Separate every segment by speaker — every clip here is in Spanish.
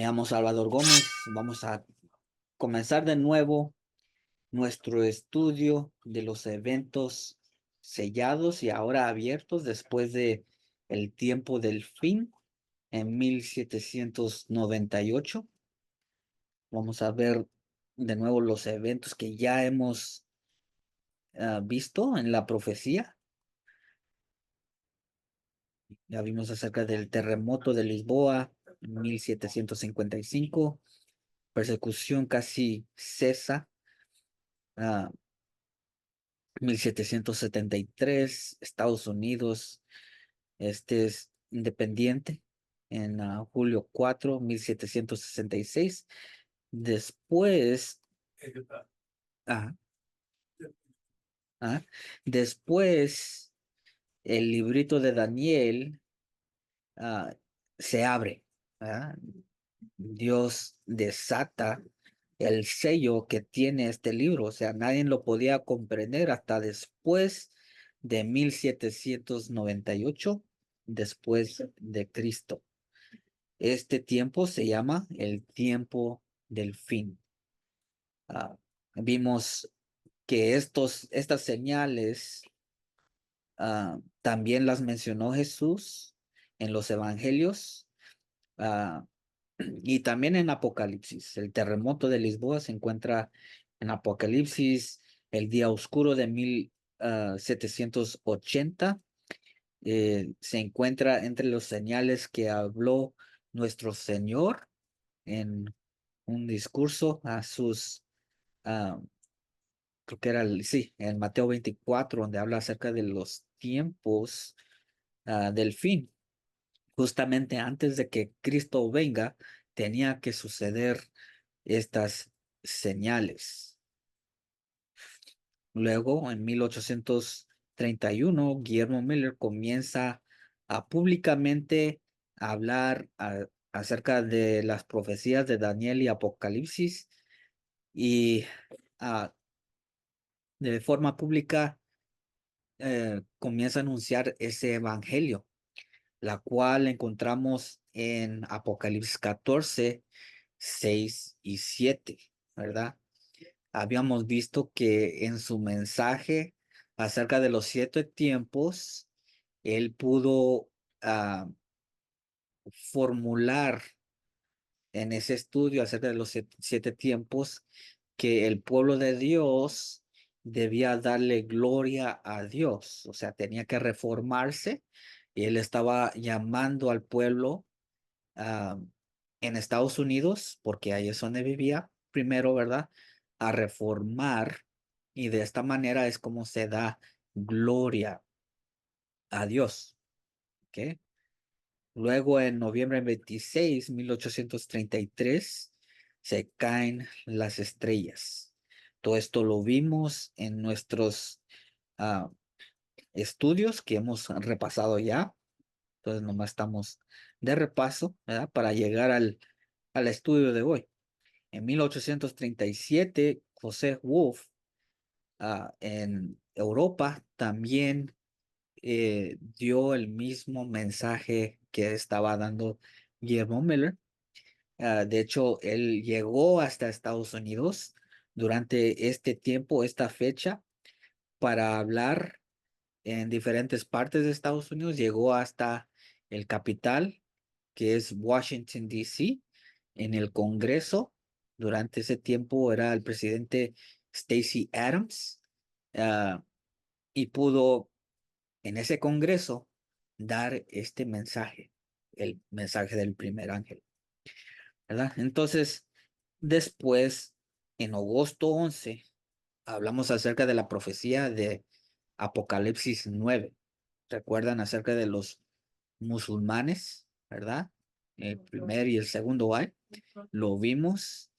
Speaker 1: Me llamo Salvador Gómez. Vamos a comenzar de nuevo nuestro estudio de los eventos sellados y ahora abiertos después de el tiempo del fin en 1798. Vamos a ver de nuevo los eventos que ya hemos visto en la profecía. Ya vimos acerca del terremoto de Lisboa en 1755. Persecución casi cesa. ah, 1773, Estados Unidos, este es independiente en julio 4, 1766. Después, ah, ah, después el librito de Daniel ah, se abre. ¿Verdad? Dios desata el sello que tiene este libro, o sea, nadie lo podía comprender hasta después de 1798, después de Cristo. Este tiempo se llama el tiempo del fin. Ah, Vimos que estas señales también las mencionó Jesús en los evangelios. ah, Y también en Apocalipsis, el terremoto de Lisboa se encuentra en Apocalipsis, el día oscuro de 1780 se encuentra entre los señales que habló nuestro Señor en un discurso a sus, ah, creo que era, sí, en Mateo 24, donde habla acerca de los tiempos del fin. Justamente antes de que Cristo venga, tenía que suceder estas señales. Luego, en 1831, Guillermo Miller comienza a públicamente hablar acerca de las profecías de Daniel y Apocalipsis y ah, de forma pública comienza a anunciar ese evangelio, la cual encontramos en Apocalipsis 14, 6 y 7, ¿verdad? Habíamos visto que en su mensaje acerca de los 7 tiempos, él pudo ah, formular en ese estudio acerca de los 7 tiempos que el pueblo de Dios debía darle gloria a Dios, o sea, tenía que reformarse y él estaba llamando al pueblo ah, en Estados Unidos, porque ahí es donde vivía primero, ¿verdad? A reformar y de esta manera es como se da gloria a Dios, ¿ok? Luego en noviembre 26, 1833, se caen las estrellas. Todo esto lo vimos en nuestros ah, estudios que hemos repasado ya. Entonces nomás estamos de repaso, ¿verdad? Para llegar al estudio de hoy. En 1837, José Wolf en Europa también dio el mismo mensaje que estaba dando Guillermo Miller. De hecho, él llegó hasta Estados Unidos durante este tiempo, esta fecha, para hablar en diferentes partes de Estados Unidos. Llegó hasta el capital, que es Washington, D.C., en el Congreso. Durante ese tiempo era el presidente Stacey Adams, ah, y pudo en ese Congreso dar este mensaje, el mensaje del primer ángel, ¿verdad? Entonces, después, en agosto 11, hablamos acerca de la profecía de Apocalipsis 9. ¿Recuerdan acerca de los musulmanes, verdad? El primer y el segundo ay, lo vimos.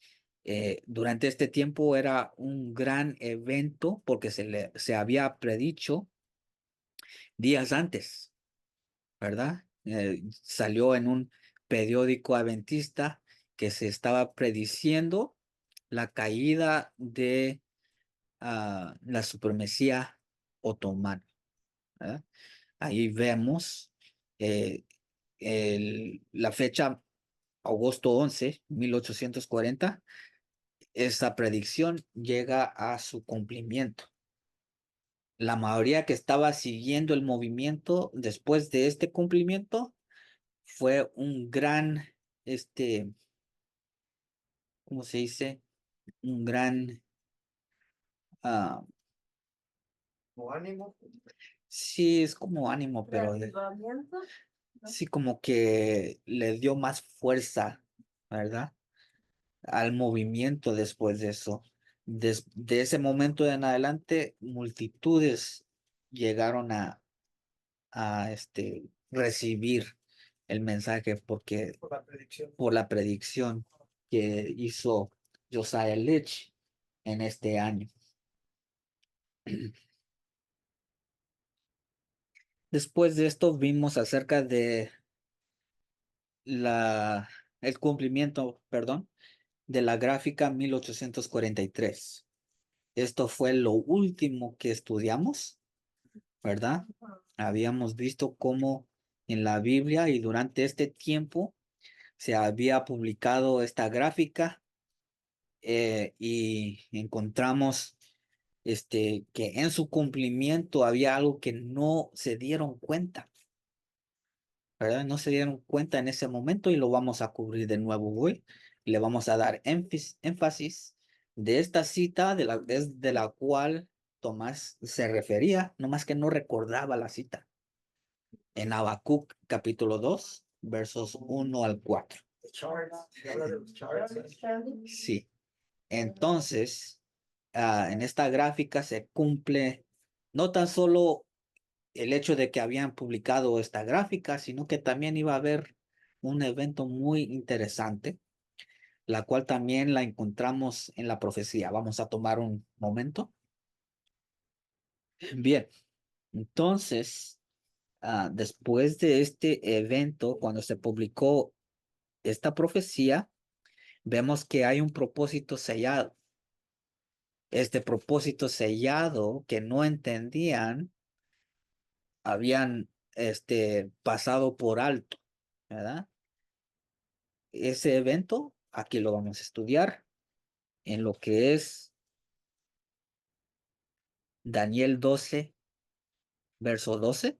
Speaker 1: Durante este tiempo era un gran evento porque se había predicho días antes, ¿verdad? Salió en un periódico adventista que se estaba prediciendo la caída de la supremacía otomana, ¿verdad? Ahí vemos eh, la fecha agosto 11, 1840, esa predicción llega a su cumplimiento. La mayoría que estaba siguiendo el movimiento después de este cumplimiento fue un gran, ¿cómo se dice? Un gran, ah,
Speaker 2: ¿O ánimo?
Speaker 1: sí, es como ánimo, pero sí como que le dio más fuerza, ¿verdad? Al movimiento después de eso. De ese momento en adelante, multitudes llegaron a recibir el mensaje porque
Speaker 2: Por la predicción.
Speaker 1: por la predicción que hizo Josiah Litch en este año. Después de esto vimos acerca de el cumplimiento, perdón, de la gráfica 1843. Esto fue lo último que estudiamos, ¿verdad? Habíamos visto cómo en la Biblia y durante este tiempo se había publicado esta gráfica, y encontramos que en su cumplimiento había algo que no se dieron cuenta, ¿verdad? No se dieron cuenta en ese momento y lo vamos a cubrir de nuevo hoy. Le vamos a dar énfasis de esta cita de la cual Tomás se refería, nomás que no recordaba la cita. En Habacuc capítulo 2 versos 1 al 4.
Speaker 2: Habla de los charts.
Speaker 1: Sí. Entonces, en esta gráfica se cumple no tan solo el hecho de que habían publicado esta gráfica, sino que también iba a haber un evento muy interesante, la cual también la encontramos en la profecía. Vamos a tomar un momento. Bien, entonces, después de este evento, cuando se publicó esta profecía, vemos que hay un propósito sellado. Este propósito sellado que no entendían, habían pasado por alto, ¿verdad? Ese evento, aquí lo vamos a estudiar en lo que es Daniel 12, verso 12,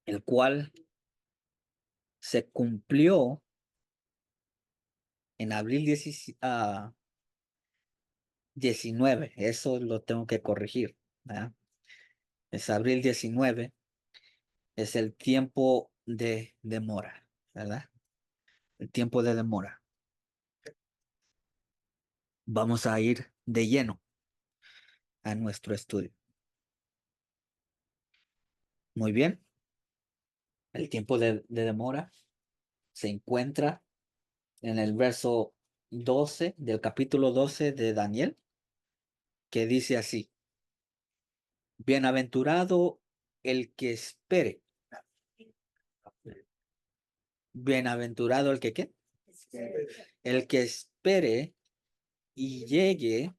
Speaker 1: el cual se cumplió en abril 19. Eso lo tengo que corregir, ¿verdad? Es abril 19, es el tiempo de demora, ¿verdad? El tiempo de demora. Vamos a ir de lleno a nuestro estudio. Muy bien. El tiempo de demora se encuentra en el verso 12 del capítulo 12 de Daniel, que dice así: Bienaventurado el que espere. Bienaventurado el que ¿qué? El que espere y llegue.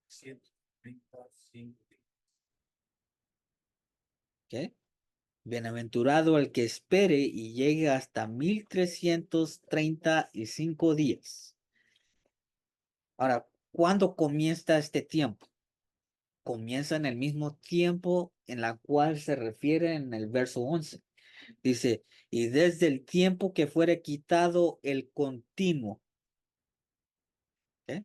Speaker 2: 135.
Speaker 1: ¿Qué? Bienaventurado el que espere y llegue hasta 1335 días. Ahora, ¿cuándo comienza este tiempo? Comienza en el mismo tiempo en la cual se refiere en el verso 11. Dice, y desde el tiempo que fuere quitado el continuo, ¿eh?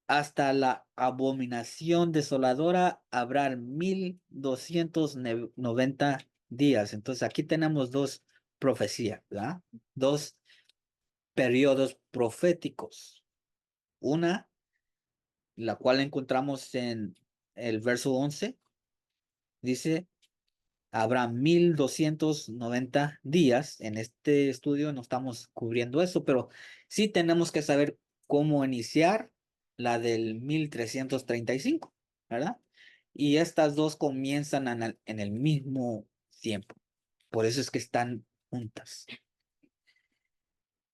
Speaker 1: Hasta la abominación desoladora habrá 1290 días. Entonces aquí tenemos dos profecías, ¿verdad? Dos periodos proféticos. Una, la cual encontramos en el verso 11, dice, habrá 1290 días. En este estudio no estamos cubriendo eso, pero sí tenemos que saber cómo iniciar la del 1335, ¿verdad? Y estas dos comienzan en el mismo tiempo. Por eso es que están juntas.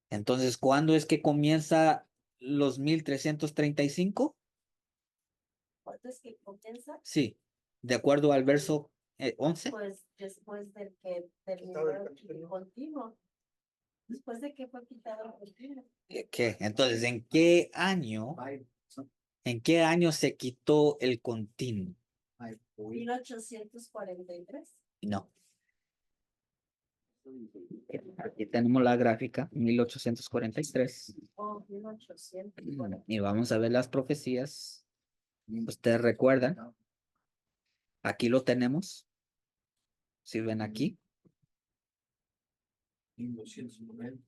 Speaker 1: Entonces, ¿cuándo es que comienza los 1335?
Speaker 3: ¿Cuánto es que comienza?
Speaker 1: Sí, de acuerdo al verso 11.
Speaker 3: Pues después del que terminó
Speaker 2: Quitado el
Speaker 3: el
Speaker 2: continuo.
Speaker 3: continuo. Después de que fue quitado el continuo.
Speaker 1: ¿Qué? Entonces, ¿en qué año se quitó el continuo?
Speaker 3: 1843.
Speaker 1: No. Aquí tenemos la gráfica, 1843.
Speaker 3: O 1800.
Speaker 1: Y vamos a ver las profecías. ¿Ustedes recuerdan? Aquí lo tenemos. Si ven aquí.
Speaker 2: 1290.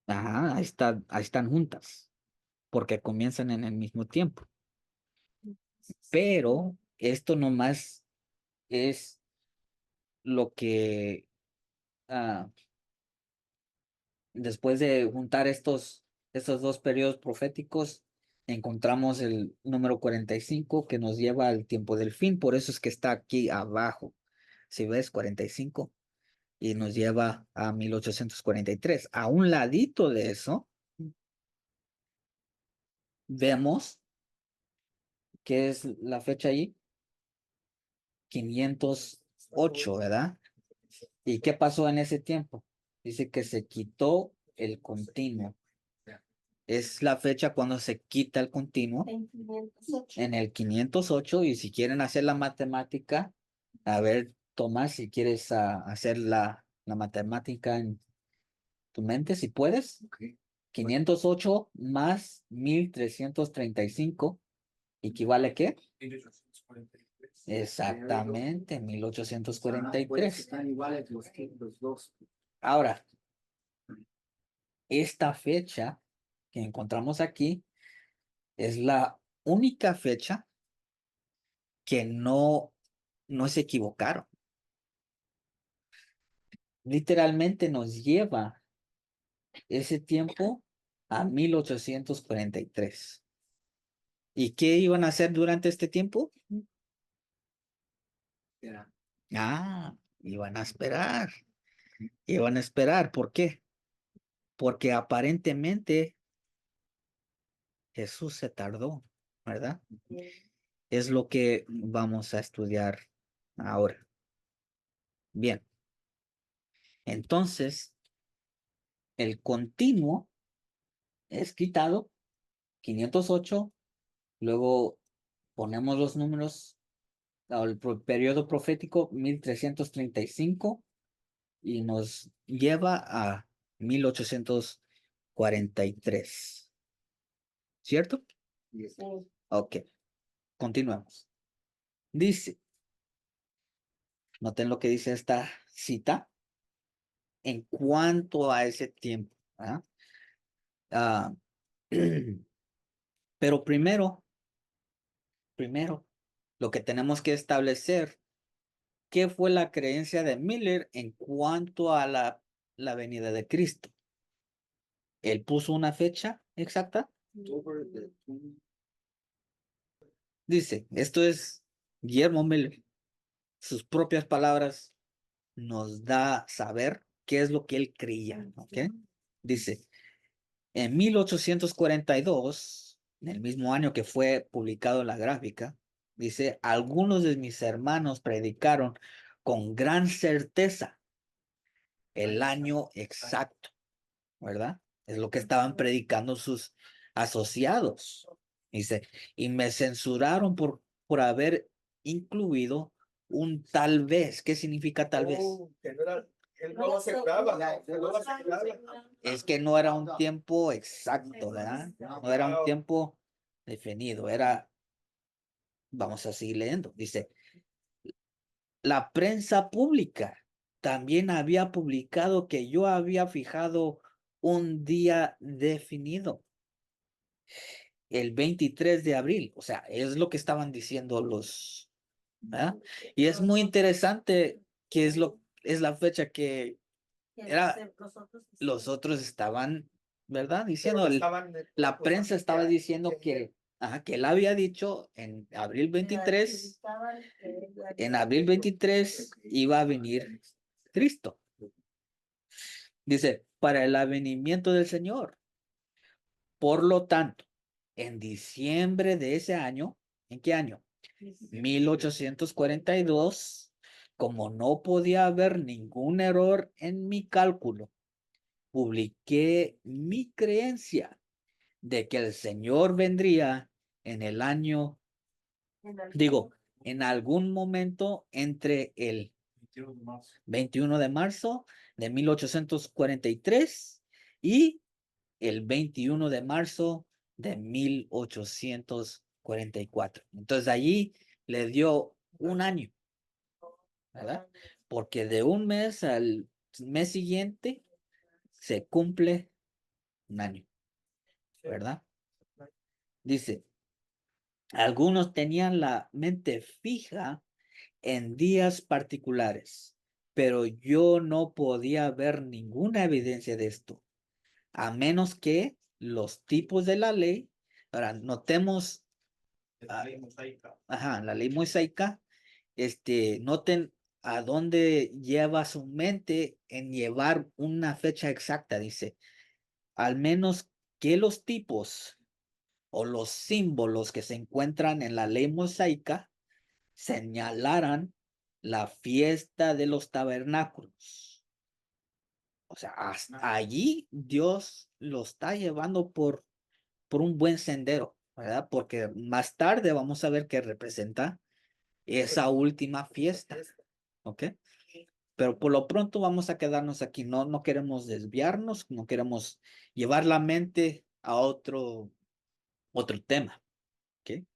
Speaker 1: Ajá, ahí están juntas. Porque comienzan en el mismo tiempo. Pero esto nomás es lo que después de juntar estos dos periodos proféticos, encontramos el número 45 que nos lleva al tiempo del fin. Por eso es que está aquí abajo. Si ves, 45 y nos lleva a 1843. A un ladito de eso, vemos que es la fecha ahí, 508, ¿verdad? ¿Y qué pasó en ese tiempo? Dice que se quitó el continuo. Es la fecha cuando se quita el continuo
Speaker 3: En 508.
Speaker 1: en el 508. Y si quieren hacer la matemática, a ver, Tomás, si quieres hacer la matemática en tu mente, si puedes. 508 más 1335 ¿equivale a qué?
Speaker 2: 1843.
Speaker 1: Exactamente, 1843.
Speaker 4: Pues están iguales los dos.
Speaker 1: Ahora, esta fecha que encontramos aquí es la única fecha que no se equivocaron. Literalmente nos lleva ese tiempo a 1843. ¿Y qué iban a hacer durante este tiempo?
Speaker 4: Era
Speaker 1: Iban a esperar. Iban a esperar. ¿Por qué? Porque aparentemente Jesús se tardó, ¿verdad? Es lo que vamos a estudiar ahora. Bien. Entonces, el continuo es quitado, 508, luego ponemos los números al periodo profético 1335 y nos lleva a 1843. ¿Cierto?
Speaker 3: Sí.
Speaker 1: Ok, continuamos. Dice, noten lo que dice esta cita en cuanto a ese tiempo. ¿Ah? Pero primero, lo que tenemos que establecer, ¿qué fue la creencia de Miller en cuanto a la venida de Cristo? ¿Él puso una fecha exacta? Dice, esto es Guillermo Miller. Sus propias palabras nos da saber qué es lo que él creía, ¿ok? Dice, en 1842, en el mismo año que fue publicado la gráfica, dice, algunos de mis hermanos predicaron con gran certeza el año exacto, ¿verdad? Es lo que estaban predicando sus asociados. Dice, y me censuraron por haber incluido un tal vez. ¿Qué significa tal vez?
Speaker 2: Que no era, él no lo aseguraba. Él no lo aseguraba.
Speaker 1: Es que no era un tiempo exacto, ¿verdad? No era un tiempo definido, vamos a seguir leyendo, dice, la prensa pública también había publicado que yo había fijado un día definido, el 23 de abril, o sea, es lo que estaban diciendo ¿verdad? Y es muy interesante que es la fecha que era, los otros estaban, ¿verdad? Diciendo, la prensa estaba diciendo que él había dicho en abril 23, iba a venir Cristo. Dice, para el avenimiento del Señor. Por lo tanto, en diciembre de ese año, ¿en qué año? 1842, como no podía haber ningún error en mi cálculo, publiqué mi creencia de que el Señor vendría en el año, digo, en algún momento entre el 21 de marzo de 1843 y el 21 de marzo de 1844. Entonces allí le dio un año, ¿verdad? Porque de un mes al mes siguiente se cumple un año, ¿verdad? Dice, algunos tenían la mente fija en días particulares, pero yo no podía ver ninguna evidencia de esto, a menos que los tipos de la ley. Ahora, notemos, la ley mosaica, noten a dónde lleva su mente en llevar una fecha exacta. Dice, al menos que los tipos o los símbolos que se encuentran en la ley mosaica señalaran la fiesta de los tabernáculos. O sea, hasta allí Dios lo está llevando por un buen sendero, ¿verdad? Porque más tarde vamos a ver que representa esa última fiesta, ¿ok? Pero por lo pronto vamos a quedarnos aquí, no queremos desviarnos, no queremos llevar la mente a otro tema, ¿ok?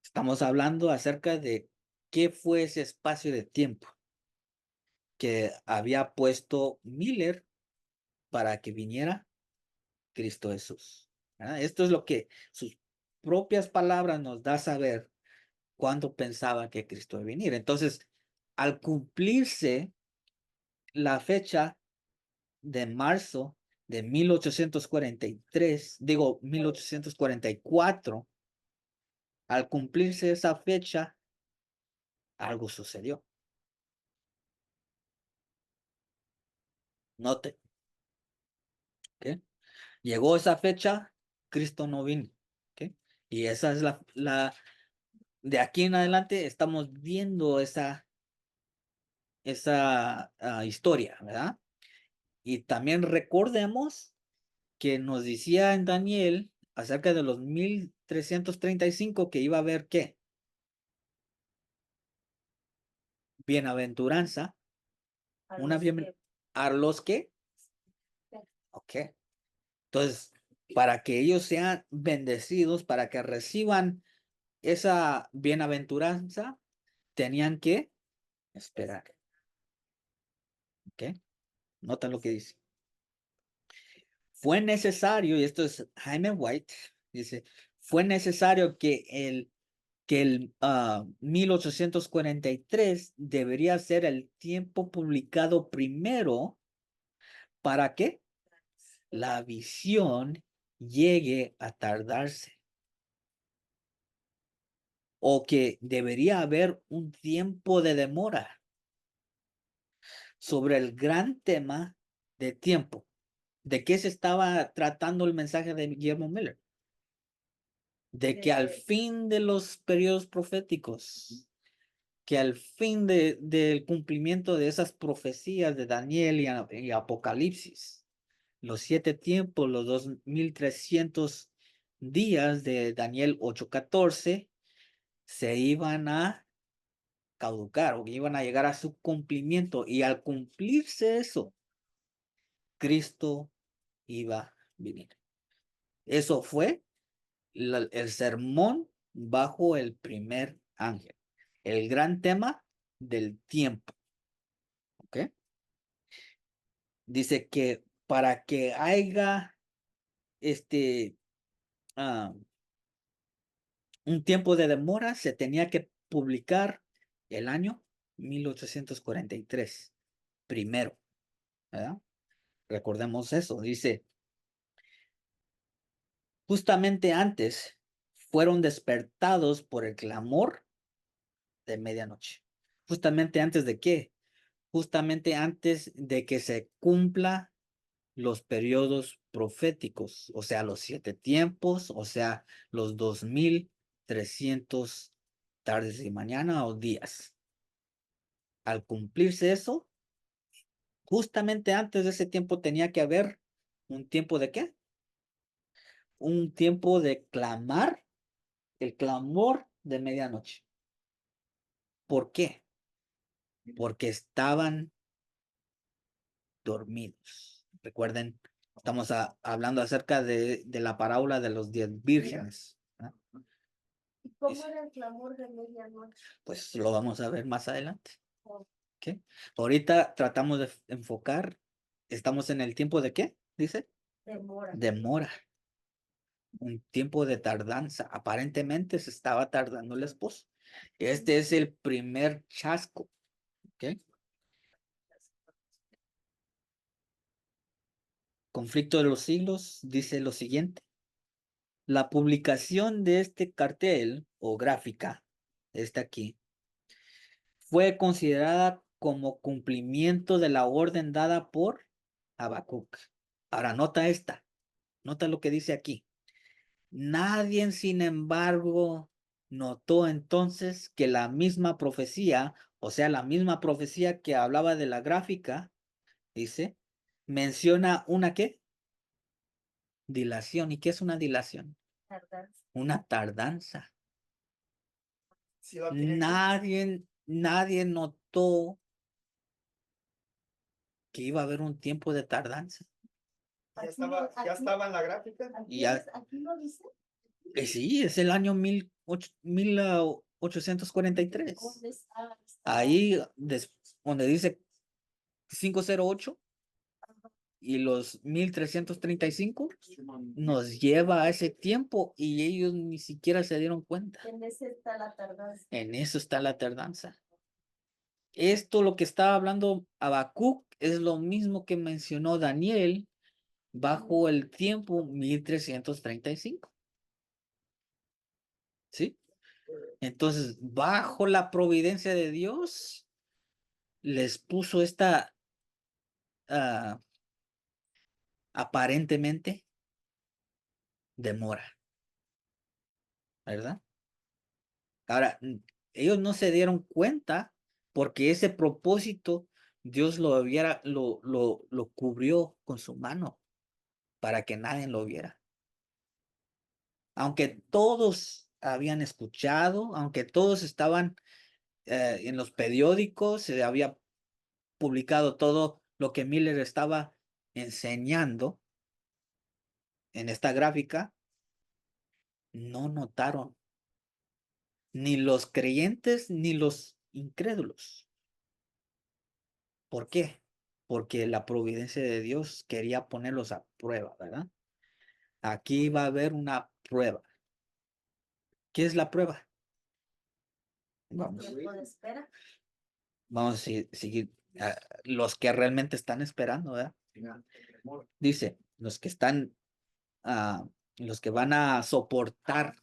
Speaker 1: Estamos hablando acerca de qué fue ese espacio de tiempo que había puesto Miller para que viniera Cristo Jesús, ¿verdad? Esto es lo que sus propias palabras nos da a saber cuándo pensaba que Cristo iba a venir. Entonces, al cumplirse la fecha de marzo de 1843, digo 1844, al cumplirse esa fecha, algo sucedió. Note, ¿ok? Llegó esa fecha, Cristo no vino, ¿ok? Y esa es de aquí en adelante estamos viendo esa historia, ¿verdad? Y también recordemos que nos decía en Daniel acerca de los 1335 que iba a haber ¿qué? Bienaventuranza, una bien a los que, ok. Entonces, para que ellos sean bendecidos, para que reciban esa bienaventuranza, tenían que esperar, ok. Nota lo que dice. Fue necesario, y esto es Jaime White, dice, fue necesario que el 1843 debería ser el tiempo publicado primero para que la visión llegue a tardarse, o que debería haber un tiempo de demora sobre el gran tema de tiempo. ¿De qué se estaba tratando el mensaje de Guillermo Miller? De que al fin de los periodos proféticos, que al fin del cumplimiento de esas profecías de Daniel y Apocalipsis, los 7 tiempos, los 2300 días de Daniel 8:14, se iban a caducar o iban a llegar a su cumplimiento, y al cumplirse eso, Cristo iba a venir. Eso fue el sermón bajo el primer ángel, el gran tema del tiempo, ¿ok? Dice que para que haya ah, un tiempo de demora, se tenía que publicar el año 1843 primero, ¿verdad? Recordemos eso. Dice, justamente antes fueron despertados por el clamor de medianoche. ¿Justamente antes de qué? Justamente antes de que se cumpla los periodos proféticos, o sea, los 7 tiempos, o sea, los 2300 tardes y mañana o días. Al cumplirse eso, justamente antes de ese tiempo tenía que haber un tiempo de ¿qué? Un tiempo de clamar, el clamor de medianoche. ¿Por qué? Porque estaban dormidos. Recuerden, estamos hablando acerca de la parábola de los 10 vírgenes. ¿Ah?
Speaker 3: ¿Y cómo era el clamor de medianoche?
Speaker 1: Pues lo vamos a ver más adelante.
Speaker 3: Oh,
Speaker 1: ¿Qué? Ahorita tratamos de enfocar, estamos en el tiempo de ¿qué? Dice,
Speaker 3: demora.
Speaker 1: demora, un tiempo de tardanza. Aparentemente se estaba tardando el esposo. Este es el primer chasco. ¿Ok? Conflicto de los siglos dice lo siguiente. La publicación de este cartel o gráfica, esta aquí, fue considerada como cumplimiento de la orden dada por Habacuc. Ahora nota lo que dice aquí. Nadie, sin embargo, notó entonces que la misma profecía, o sea, la misma profecía que hablaba de la gráfica, dice, menciona una ¿qué? Dilación. ¿Y qué es una dilación?
Speaker 3: Tardanza.
Speaker 1: Una tardanza.
Speaker 2: Sí lo tiene
Speaker 1: Nadie notó que iba a haber un tiempo de tardanza.
Speaker 2: Ya estaba en la gráfica.
Speaker 1: Y ya,
Speaker 3: Aquí lo dice.
Speaker 1: sí, es el año 1843.
Speaker 3: ¿Dónde está?
Speaker 1: Ahí, donde dice 508 y los 1335, nos lleva a ese tiempo y ellos ni siquiera se dieron cuenta.
Speaker 3: En ese está la tardanza.
Speaker 1: En eso está la tardanza. Esto, lo que estaba hablando Habacuc, es lo mismo que mencionó Daniel bajo el tiempo 1335. ¿Sí? Entonces, bajo la providencia de Dios, les puso esta ah, aparentemente demora, ¿verdad? Ahora, ellos no se dieron cuenta porque ese propósito Dios lo cubrió con su mano para que nadie lo viera. Aunque todos habían escuchado, aunque todos estaban en los periódicos, se había publicado todo lo que Miller estaba enseñando en esta gráfica, no notaron ni los creyentes ni los incrédulos. ¿Por qué? Porque la providencia de Dios quería ponerlos a prueba, ¿verdad? Aquí va a haber una prueba. ¿Qué es la prueba? Vamos,
Speaker 3: Tiempo de espera.
Speaker 1: vamos a seguir. Los que realmente están esperando, ¿verdad? Dice, los que están, los que van a soportar,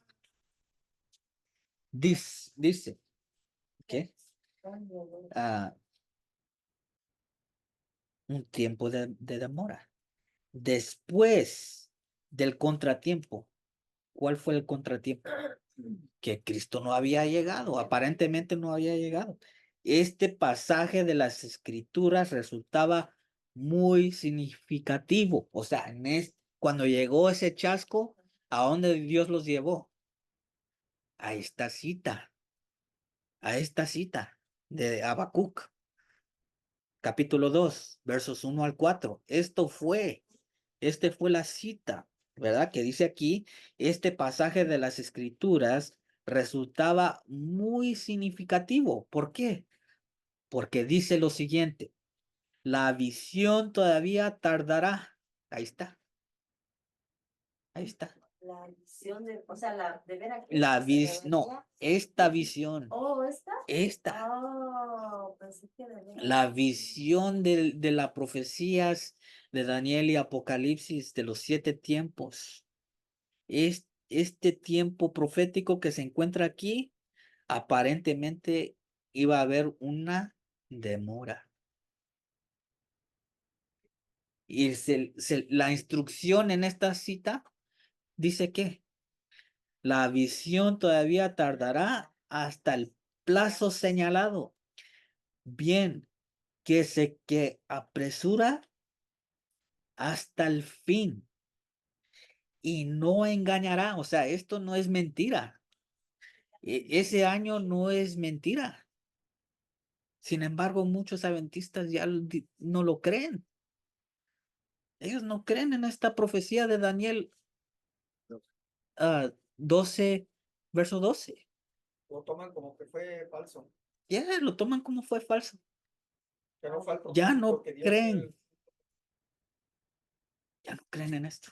Speaker 1: dice, ¿qué? Un tiempo de demora. Después del contratiempo, ¿cuál fue el contratiempo? Que Cristo no había llegado, aparentemente no había llegado. Este pasaje de las Escrituras resultaba muy significativo. O sea, cuando llegó ese chasco, ¿a dónde Dios los llevó? A esta cita, a esta cita de Habacuc, capítulo 2, versos 1 al 4. Este fue la cita, ¿verdad? Que dice aquí, este pasaje de las Escrituras resultaba muy significativo. ¿Por qué? Porque dice lo siguiente, la visión todavía tardará. Ahí está, ahí está.
Speaker 3: La visión de, o sea, la de ver aquí.
Speaker 1: No, esta visión,
Speaker 3: Oh, ¿esta?
Speaker 1: esta,
Speaker 3: Oh, pensé que de ver.
Speaker 1: la visión de las profecías de Daniel y Apocalipsis de los 7 tiempos. Este tiempo profético que se encuentra aquí, aparentemente iba a haber una demora. Y la instrucción en esta cita dice que la visión todavía tardará hasta el plazo señalado. bien, que apresura hasta el fin y no engañará. O sea, esto no es mentira. Ese año no es mentira. Sin embargo, muchos adventistas ya no lo creen. Ellos no creen en esta profecía de Daniel 12, verso 12.
Speaker 2: Lo toman como que fue falso.
Speaker 1: Ya lo toman como fue falso.
Speaker 2: Que no fue al
Speaker 1: Ya
Speaker 2: propósito,
Speaker 1: no
Speaker 2: que Dios
Speaker 1: creen. Ya no creen en esto.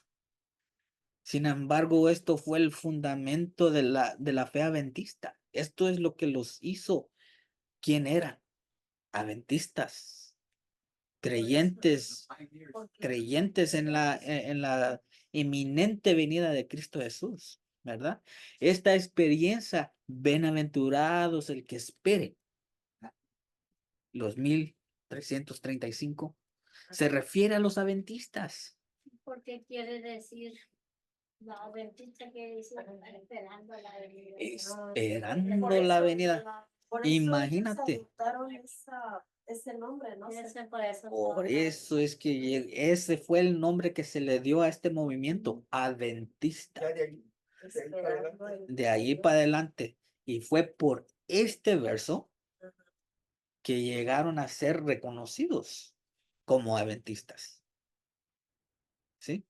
Speaker 1: Sin embargo, esto fue el fundamento de la fe adventista. Esto es lo que los hizo. ¿Quién eran? Adventistas, creyentes, creyentes en la inminente venida de Cristo Jesús, ¿verdad? Esta experiencia, bienaventurados el que espere, los 1335, se refiere a los adventistas.
Speaker 3: Porque quiere decir, la adventista quiere decir esperando la venida.
Speaker 1: Esperando la venida.
Speaker 3: Por eso ellos
Speaker 1: Imagínate.
Speaker 3: adoptaron ese nombre, ¿no?
Speaker 1: Por eso es que ese fue el nombre que se le dio a este movimiento, adventista.
Speaker 2: ya de ahí para adelante.
Speaker 1: De ahí para adelante. Y fue por este verso que llegaron a ser reconocidos como adventistas. ¿Sí?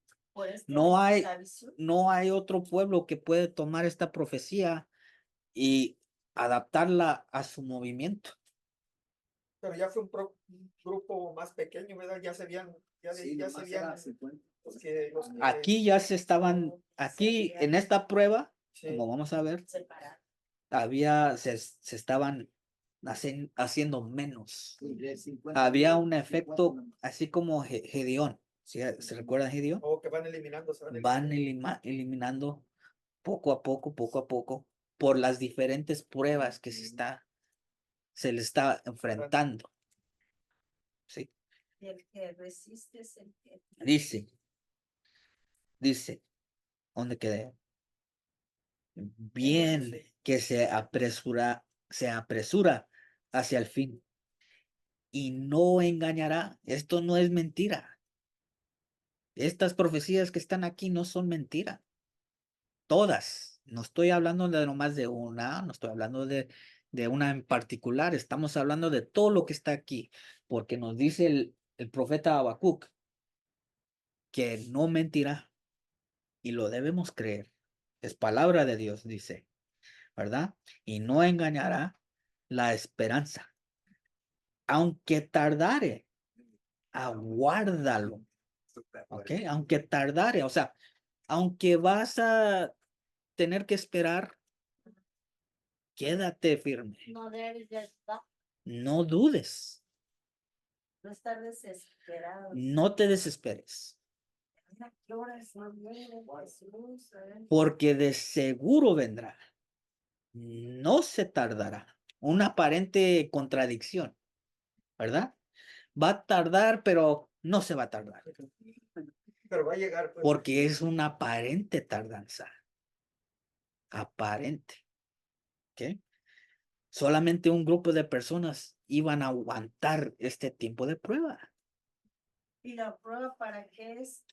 Speaker 1: No hay otro pueblo que puede tomar esta profecía y adaptarla a su movimiento.
Speaker 2: Pero ya fue un grupo más pequeño, ¿verdad? Ya se habían,
Speaker 4: Sí,
Speaker 2: ya
Speaker 4: nomás
Speaker 2: se habían,
Speaker 4: era 50.
Speaker 2: los que
Speaker 1: Aquí ya se estaban, aquí en esta prueba,
Speaker 2: sí,
Speaker 1: como vamos a ver,
Speaker 3: Separar.
Speaker 1: se estaban haciendo menos.
Speaker 4: Sí, de 50
Speaker 1: Había
Speaker 4: mil,
Speaker 1: un
Speaker 4: 50
Speaker 1: efecto
Speaker 4: nomás.
Speaker 1: así como Gedeón. ¿Se recuerdan Gedeón?
Speaker 2: o que van eliminando, se
Speaker 1: Van eliminando poco a poco, por las diferentes pruebas que se le está enfrentando. ¿Sí?
Speaker 3: Y el que resiste es el que.
Speaker 1: Dice, ¿dónde quedé? Bien, que se apresura hacia el fin y no engañará. Esto no es mentira. Estas profecías que están aquí no son mentira. Todas. No estoy hablando de nomás de una, no estoy hablando de una en particular. Estamos hablando de todo lo que está aquí, porque nos dice el profeta Habacuc que no mentirá y lo debemos creer. Es palabra de Dios, dice, ¿verdad? Y no engañará la esperanza. Aunque tardare, aguárdalo. ¿Ok? Aunque tardare, o sea, aunque vas a tener que esperar, quédate firme.
Speaker 3: No debes de estar,
Speaker 1: No dudes,
Speaker 3: no estar desesperado.
Speaker 1: no te desesperes,
Speaker 3: ¿A qué horas no viene Jesús?
Speaker 1: porque de seguro vendrá. No se tardará. Una aparente contradicción, ¿verdad? Va a tardar, pero no se va a tardar,
Speaker 2: pero va a llegar, pues.
Speaker 1: porque es una aparente tardanza. Aparente. ¿Ok? Solamente un grupo de personas iban a aguantar este tiempo de prueba.
Speaker 3: ¿Y la prueba para qué es?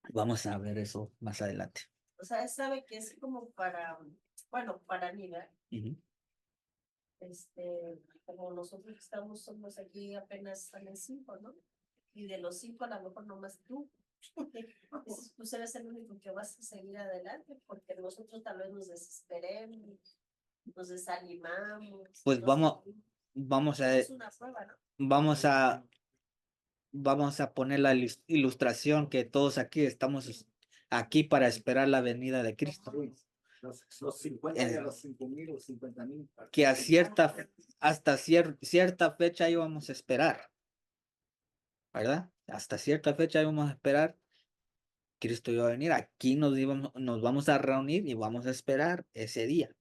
Speaker 1: Vamos a ver eso más adelante.
Speaker 3: O sea, él sabe que es como para, bueno, para mí, ¿verdad?
Speaker 1: Ujú.
Speaker 3: Como nosotros somos aquí apenas salen 5, ¿no? Y de los 5 a lo mejor nomás tú. Entonces, tú eres el único que vas a seguir adelante, porque nosotros tal vez nos desesperemos, nos desanimamos.
Speaker 1: Pues
Speaker 3: no
Speaker 1: vamos,
Speaker 3: sé.
Speaker 1: vamos a,
Speaker 3: Es una prueba, ¿no?
Speaker 1: vamos a poner la ilustración que todos aquí estamos aquí para esperar la venida de Cristo.
Speaker 4: Los 50 y a
Speaker 1: En-
Speaker 4: los 5,000 o 50,000.
Speaker 1: Que hasta cierta fecha íbamos a esperar, ¿verdad? Hasta cierta fecha íbamos a esperar. Cristo iba a venir. Aquí nos vamos a reunir y vamos a esperar ese día.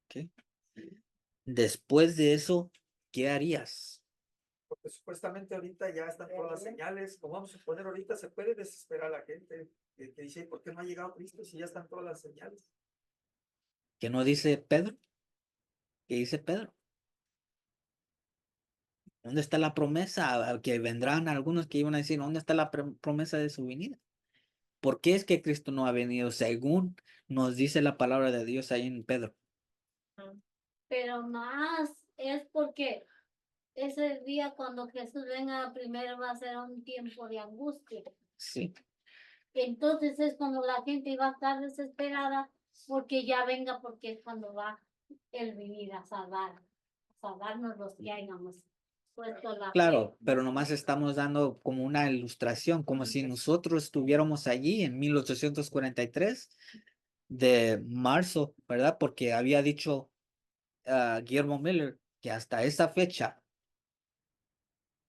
Speaker 1: ¿Ok? Después de eso, ¿qué harías?
Speaker 2: Porque supuestamente ahorita ya están todas las señales. Como vamos a suponer, ahorita se puede desesperar a la gente que dice, ¿por qué no ha llegado Cristo si ya están todas las señales?
Speaker 1: ¿Qué no dice Pedro? ¿Qué dice Pedro? ¿Dónde está la promesa? Que vendrán algunos que iban a decir, ¿dónde está la promesa de su venida? ¿Por qué es que Cristo no ha venido según nos dice la palabra de Dios ahí en Pedro?
Speaker 5: Pero más es porque ese día cuando Jesús venga primero va a ser un tiempo de angustia.
Speaker 1: Sí,
Speaker 5: Entonces es cuando la gente va a estar desesperada porque ya venga, porque es cuando va Él venir a salvarnos los que hayamos puesto la fe.
Speaker 1: claro, pero nomás estamos dando como una ilustración, como si nosotros estuviéramos allí en 1843 de marzo, ¿verdad? Porque había dicho Guillermo Miller que hasta esa fecha,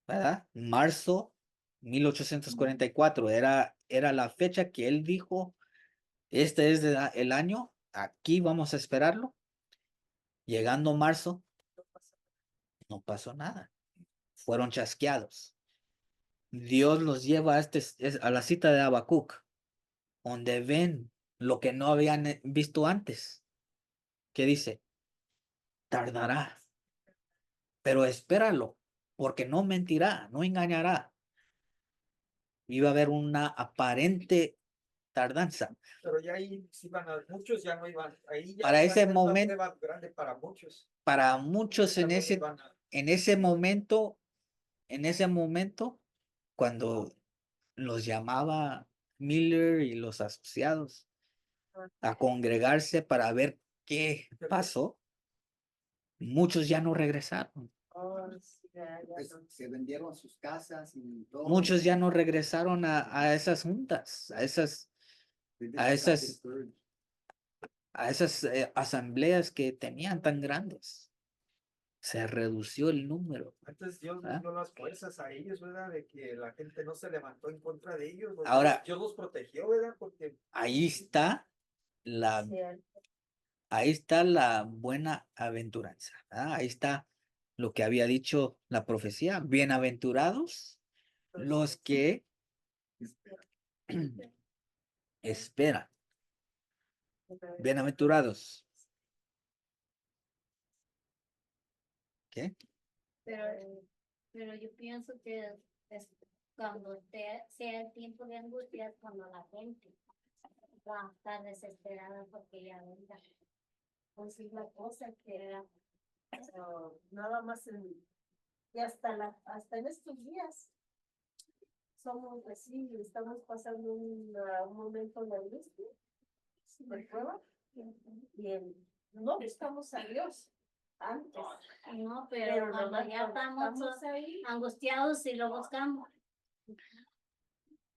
Speaker 1: ¿verdad? Marzo 1844 era la fecha que él dijo, este es el año, aquí vamos a esperarlo. Llegando marzo, no pasó nada, fueron chasqueados. Dios los lleva a la cita de Habacuc, donde ven lo que no habían visto antes. ¿Qué dice? Tardará, pero espéralo, porque no mentirá, no engañará. Iba a haber una aparente tardanza.
Speaker 2: Pero ya ahí sí van a, muchos ya no iban, ahí ya
Speaker 1: Para
Speaker 2: iba a
Speaker 1: ese
Speaker 2: ser una
Speaker 1: momento,
Speaker 2: prueba grande para muchos.
Speaker 1: para muchos
Speaker 2: Ya no iban a-
Speaker 1: en ese momento, cuando los llamaba Miller y los asociados a congregarse para ver qué pasó, muchos ya no regresaron.
Speaker 3: Oh, sí, ya
Speaker 4: Pues,
Speaker 3: no.
Speaker 4: se vendieron sus casas y todo.
Speaker 1: Muchos ya no regresaron a esas juntas, a esas, a esas asambleas que tenían tan grandes. Se redució el número.
Speaker 2: Entonces Dios
Speaker 1: ¿Ah?
Speaker 2: les dio las fuerzas a ellos, ¿verdad? De que la gente no se levantó en contra de ellos. ¿Verdad?
Speaker 1: Ahora,
Speaker 2: Dios los protegió, ¿verdad? Porque
Speaker 1: ahí está la,
Speaker 3: Cierto.
Speaker 1: ahí está la buena aventuranza. ¿Ah? Ahí está lo que había dicho la profecía. Bienaventurados los que esperan. Bienaventurados. ¿Qué?
Speaker 5: Pero yo pienso que es cuando sea el tiempo de angustia, es cuando la gente va a estar desesperada porque ya venga.
Speaker 3: Pues es la cosa que nada más y hasta en estos días somos así, estamos pasando un momento de angustia, de prueba, no buscamos a Dios antes,
Speaker 5: No, pero cuando
Speaker 3: nomás
Speaker 5: ya
Speaker 3: cuando
Speaker 5: estamos
Speaker 3: ahí,
Speaker 5: angustiados y lo buscamos.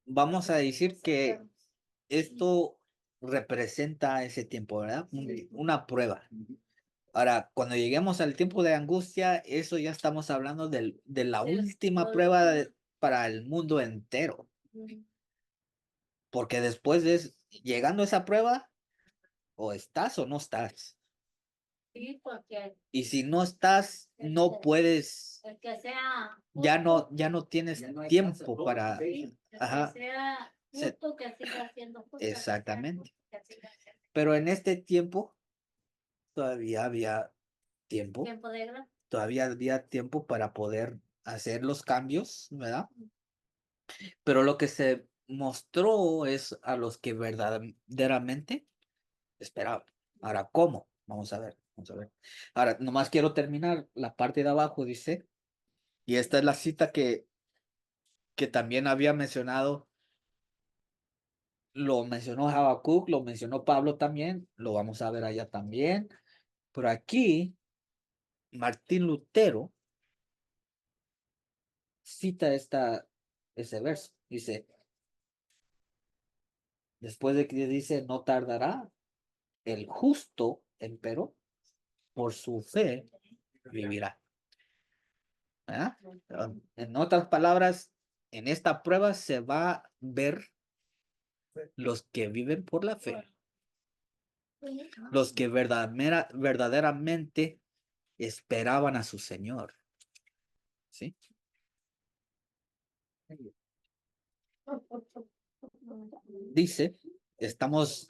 Speaker 1: Vamos a decir que esto representa ese tiempo, ¿verdad? Una prueba. Ahora, cuando lleguemos al tiempo de angustia, eso ya estamos hablando de la última prueba para el mundo entero. Porque después llegando a esa prueba, o estás o no estás.
Speaker 5: Sí, porque
Speaker 1: Y si no estás, no puedes,
Speaker 5: el que sea
Speaker 1: ya no tienes
Speaker 4: Ya no hay
Speaker 1: tiempo
Speaker 4: chance,
Speaker 1: para,
Speaker 4: todo, sí.
Speaker 5: el
Speaker 1: ajá,
Speaker 5: que sea
Speaker 1: se-
Speaker 5: justo, que siga haciendo justo.
Speaker 1: exactamente.
Speaker 5: Que siga haciendo
Speaker 1: Pero en este tiempo todavía había tiempo,
Speaker 5: tiempo de gracia.
Speaker 1: todavía había tiempo para poder hacer los cambios, ¿verdad? Pero lo que se mostró es a los que verdaderamente esperaban. Ahora, ¿cómo? Vamos a ver, vamos a ver. Ahora, nomás quiero terminar la parte de abajo, dice, y esta es la cita que también había mencionado, lo mencionó Habacuc, lo mencionó Pablo también, lo vamos a ver allá también. Pero aquí, Martín Lutero cita ese verso, dice, después de que dice, no tardará, el justo, empero, por su fe vivirá. ¿Ah? En otras palabras, en esta prueba se va a ver los que viven por la fe, los que verdaderamente esperaban a su Señor. ¿Sí? Dice, estamos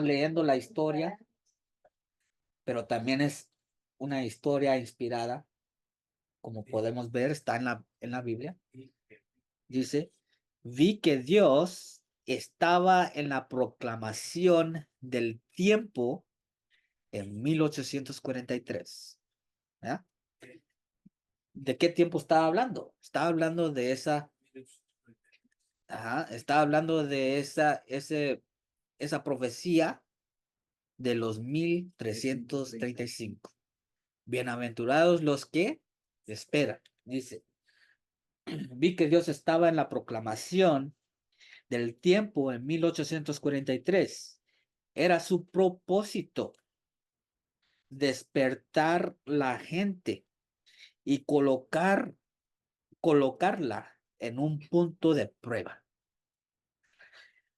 Speaker 1: leyendo la historia, pero también es una historia inspirada como podemos ver, está en la Biblia. Dice, vi que Dios estaba en la proclamación del tiempo en 1843. ¿Ya? ¿De qué tiempo estaba hablando? Estaba hablando de esa, estaba hablando de esa profecía de los 1335. Bienaventurados los que esperan, dice. Vi que Dios estaba en la proclamación del tiempo en 1843. Era su propósito despertar la gente y colocarla en un punto de prueba,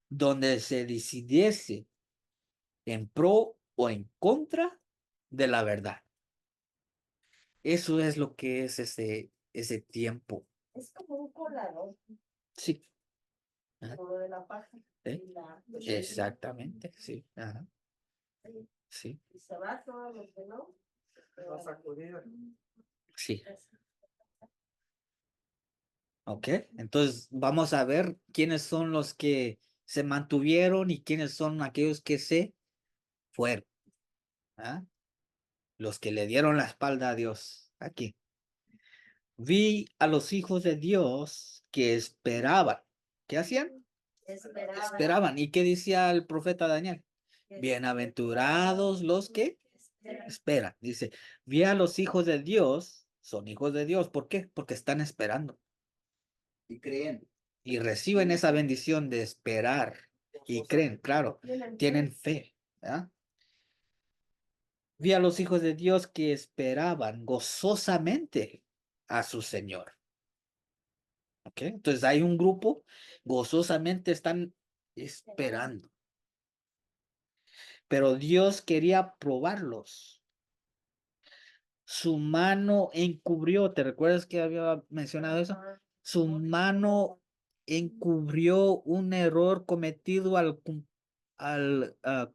Speaker 1: donde se decidiese en pro o en contra de la verdad. Eso es lo que es ese tiempo.
Speaker 3: Es como un colador,
Speaker 1: Sí. Ajá.
Speaker 3: como lo de la paja.
Speaker 1: ¿Eh?
Speaker 3: Y la,
Speaker 1: Exactamente, sí. Ajá. Sí,
Speaker 3: y se va todo lo que no.
Speaker 2: Va a sacudir.
Speaker 1: sí. Ok, entonces vamos a ver quiénes son los que se mantuvieron y quiénes son aquellos que se fueron. ¿Ah? Los que le dieron la espalda a Dios. Aquí. Vi a los hijos de Dios que esperaban. ¿Qué hacían?
Speaker 3: Esperaba.
Speaker 1: Esperaban. ¿Y qué decía el profeta Daniel? Bienaventurados los que esperan. Dice, vi a los hijos de Dios, son hijos de Dios. ¿Por qué? Porque están esperando.
Speaker 4: Y creen.
Speaker 1: Y reciben esa bendición de esperar. Y creen, claro, tienen fe. ¿Ah? Vi a los hijos de Dios que esperaban gozosamente a su Señor. ¿Ok? Entonces hay un grupo, gozosamente están esperando. Pero Dios quería probarlos. Su mano encubrió, ¿te recuerdas que había mencionado eso? Su mano encubrió un error cometido al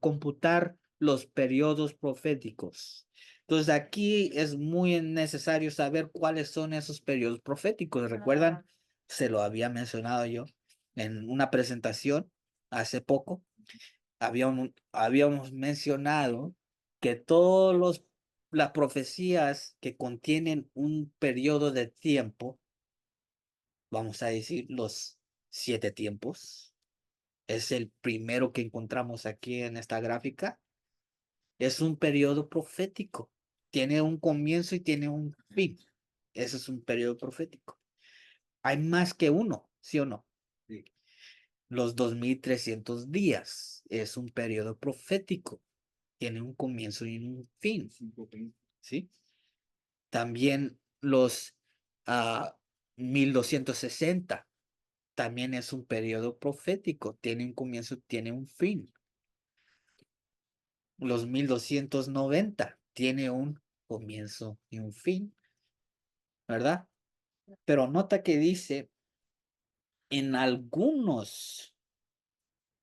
Speaker 1: computar los periodos proféticos. Entonces aquí es muy necesario saber cuáles son esos periodos proféticos. ¿Recuerdan? Se lo había mencionado yo en una presentación hace poco. Habíamos mencionado que las profecías que contienen un periodo de tiempo, vamos a decir los 7 tiempos, es el primero que encontramos aquí en esta gráfica, es un periodo profético. Tiene un comienzo y tiene un fin. Ese es un periodo profético. Hay más que uno, ¿sí o no?
Speaker 4: Sí.
Speaker 1: Los 2300 días es un periodo profético. Tiene un comienzo y un fin, ¿sí? También los 1260 también es un periodo profético. Tiene un comienzo, tiene un fin. Los 1290 tiene un comienzo y un fin, ¿verdad? Pero nota que dice en algunos,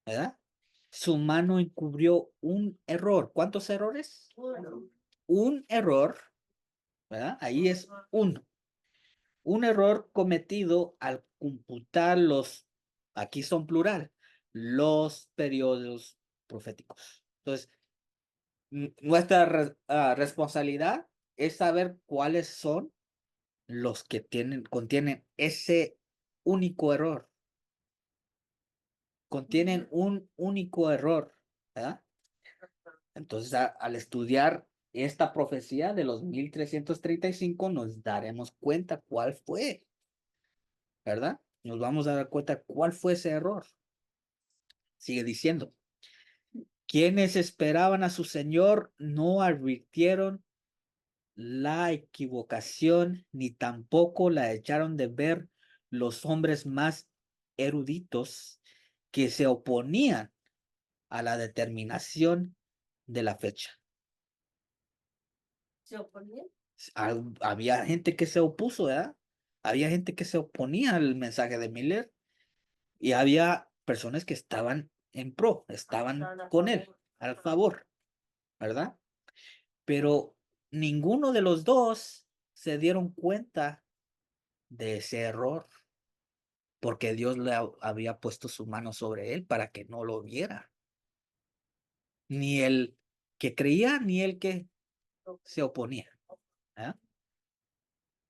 Speaker 1: ¿verdad? Su mano encubrió un error. ¿Cuántos errores?
Speaker 3: Uno.
Speaker 1: Un error, ¿verdad? Ahí es uno. Un error cometido al computar aquí son plural, los periodos proféticos. Entonces, nuestra responsabilidad es saber cuáles son los que contienen ese único error. Contienen un único error, ¿verdad? Entonces, al estudiar esta profecía de los 1335, nos daremos cuenta cuál fue, ¿verdad? Nos vamos a dar cuenta cuál fue ese error. Sigue diciendo, quienes esperaban a su Señor no advirtieron la equivocación ni tampoco la echaron de ver los hombres más eruditos que se oponían a la determinación de la fecha.
Speaker 3: ¿Se oponía?
Speaker 1: Había gente que se opuso, ¿verdad? Había gente que se oponía al mensaje de Miller y había personas que estaban en pro, estaban con él, al favor, ¿verdad? Pero ninguno de los dos se dieron cuenta de ese error, porque Dios había puesto su mano sobre él para que no lo viera. Ni el que creía, ni el que se oponía. ¿Ah?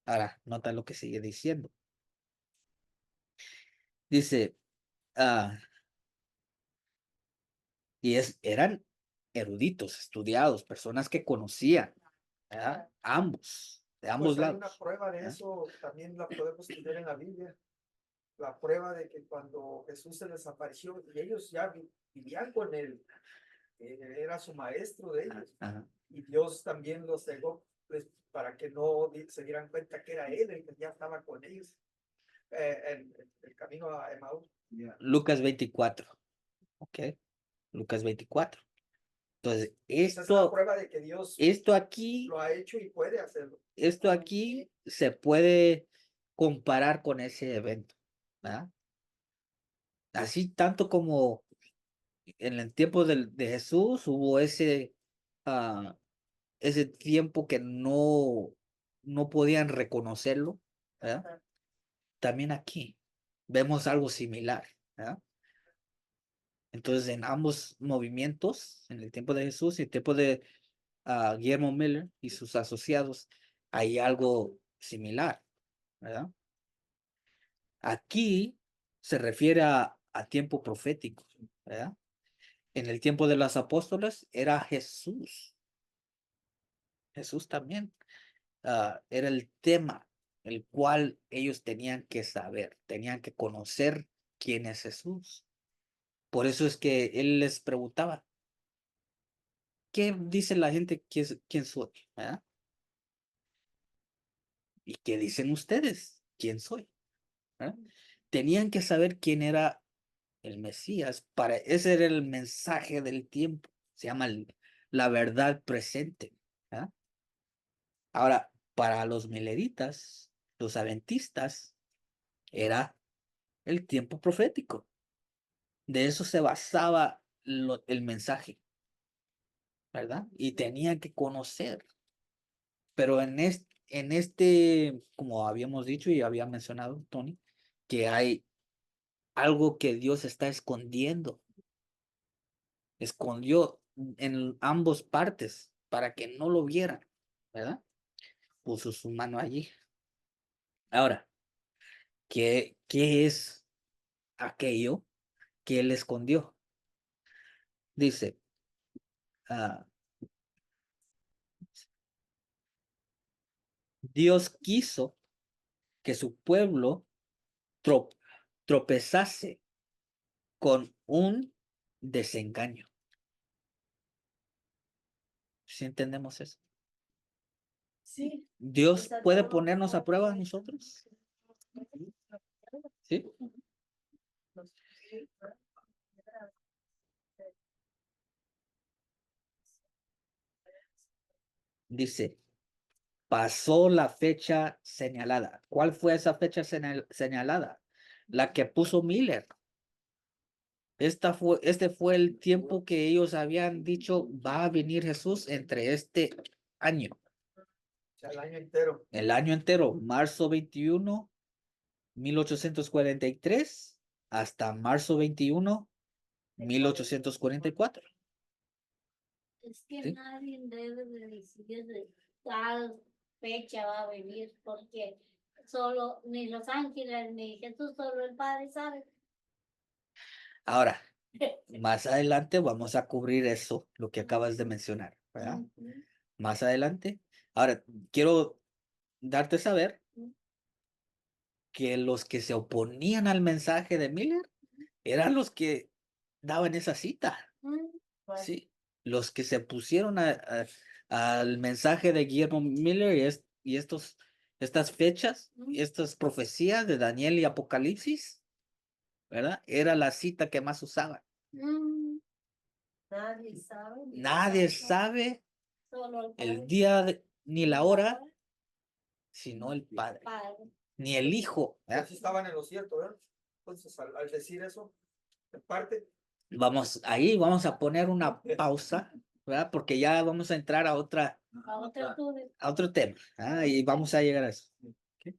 Speaker 1: Ahora, nota lo que sigue diciendo. Dice, eran eruditos, estudiados, personas que conocían, ¿verdad? Ambos, de ambos
Speaker 2: Pues hay una
Speaker 1: lados.
Speaker 2: prueba de
Speaker 1: ¿Ah?
Speaker 2: eso, también la podemos estudiar en la Biblia. La prueba de que cuando Jesús se les apareció, y ellos ya vivían con él, era su maestro de ellos,
Speaker 1: Ajá.
Speaker 2: y Dios también los cegó, pues, para que no se dieran cuenta que era él el que ya estaba con ellos, el camino a Emaús.
Speaker 1: Lucas 24. Ok. Lucas 24. Entonces,
Speaker 2: Esa es la prueba de que Dios
Speaker 1: esto aquí,
Speaker 2: lo ha hecho y puede hacerlo.
Speaker 1: esto aquí se puede comparar con ese evento, ¿verdad? Así tanto como en el tiempo de Jesús hubo ah, ese tiempo que no podían reconocerlo, ¿verdad?
Speaker 3: Ajá.
Speaker 1: También aquí vemos algo similar, ¿verdad? Entonces, en ambos movimientos, en el tiempo de Jesús y el tiempo de Guillermo Miller y sus asociados, hay algo similar, ¿verdad? Aquí se refiere a tiempo profético, ¿verdad? En el tiempo de los apóstoles era Jesús. Jesús también era el tema el cual ellos tenían que saber, tenían que conocer quién es Jesús. Por eso es que él les preguntaba, ¿qué dice la gente quién soy? ¿Verdad? ¿Y qué dicen ustedes? ¿Quién soy? ¿Verdad? Tenían que saber quién era el Mesías. Ese era el mensaje del tiempo. Se llama la verdad presente. ¿Verdad? Ahora, para los mileritas, los adventistas, era el tiempo profético. De eso se basaba el mensaje, ¿verdad? Y tenían que conocer. Pero en este, como habíamos dicho y había mencionado Tony, que hay algo que Dios está escondiendo. Escondió en ambos partes para que no lo vieran, ¿verdad? Puso su mano allí. Ahora, ¿qué es aquello que él escondió? Dice, ah, Dios quiso que su pueblo tro- tropezase con un desengaño. ¿Sí entendemos eso?
Speaker 3: Sí.
Speaker 1: Dios
Speaker 3: O sea,
Speaker 1: puede
Speaker 3: todo
Speaker 1: ponernos a prueba a
Speaker 3: fue-
Speaker 1: nosotros. ¿Sí? Dice, pasó la fecha señalada. ¿Cuál fue esa fecha señalada? La que puso Miller. Este fue el tiempo que ellos habían dicho, va a venir Jesús entre este año.
Speaker 2: O sea, el año entero.
Speaker 1: El año entero, marzo 21, 1843, hasta marzo 21, 1844.
Speaker 5: Es que
Speaker 1: ¿Sí?
Speaker 5: nadie debe de decir de tal fecha va a venir, porque solo ni los ángeles ni Jesús, solo el Padre sabe.
Speaker 1: Ahora, más adelante vamos a cubrir eso, lo que acabas de mencionar, ¿verdad?
Speaker 5: Ujú.
Speaker 1: Más adelante. Ahora, quiero darte a saber que los que se oponían al mensaje de Miller eran los que daban esa cita,
Speaker 3: Pues,
Speaker 1: ¿sí? Los que se pusieron al mensaje de Guillermo Miller estas fechas, estas profecías de Daniel y Apocalipsis, ¿verdad? Era la cita que más usaban.
Speaker 5: Mm,
Speaker 3: nadie sabe. Ni
Speaker 1: Nadie
Speaker 3: Dios
Speaker 1: sabe
Speaker 5: solo el
Speaker 1: el
Speaker 5: Padre.
Speaker 1: día ni la hora,
Speaker 5: Padre.
Speaker 1: sino el Padre,
Speaker 5: Padre.
Speaker 1: ni el Hijo, ¿verdad?
Speaker 2: Así estaban en lo cierto, ¿verdad? Entonces, al decir eso, en parte,
Speaker 1: Vamos a poner una pausa ¿verdad? Porque ya vamos a entrar a
Speaker 5: A otro estudio.
Speaker 1: otro tema, y vamos a llegar a eso. ¿Ok?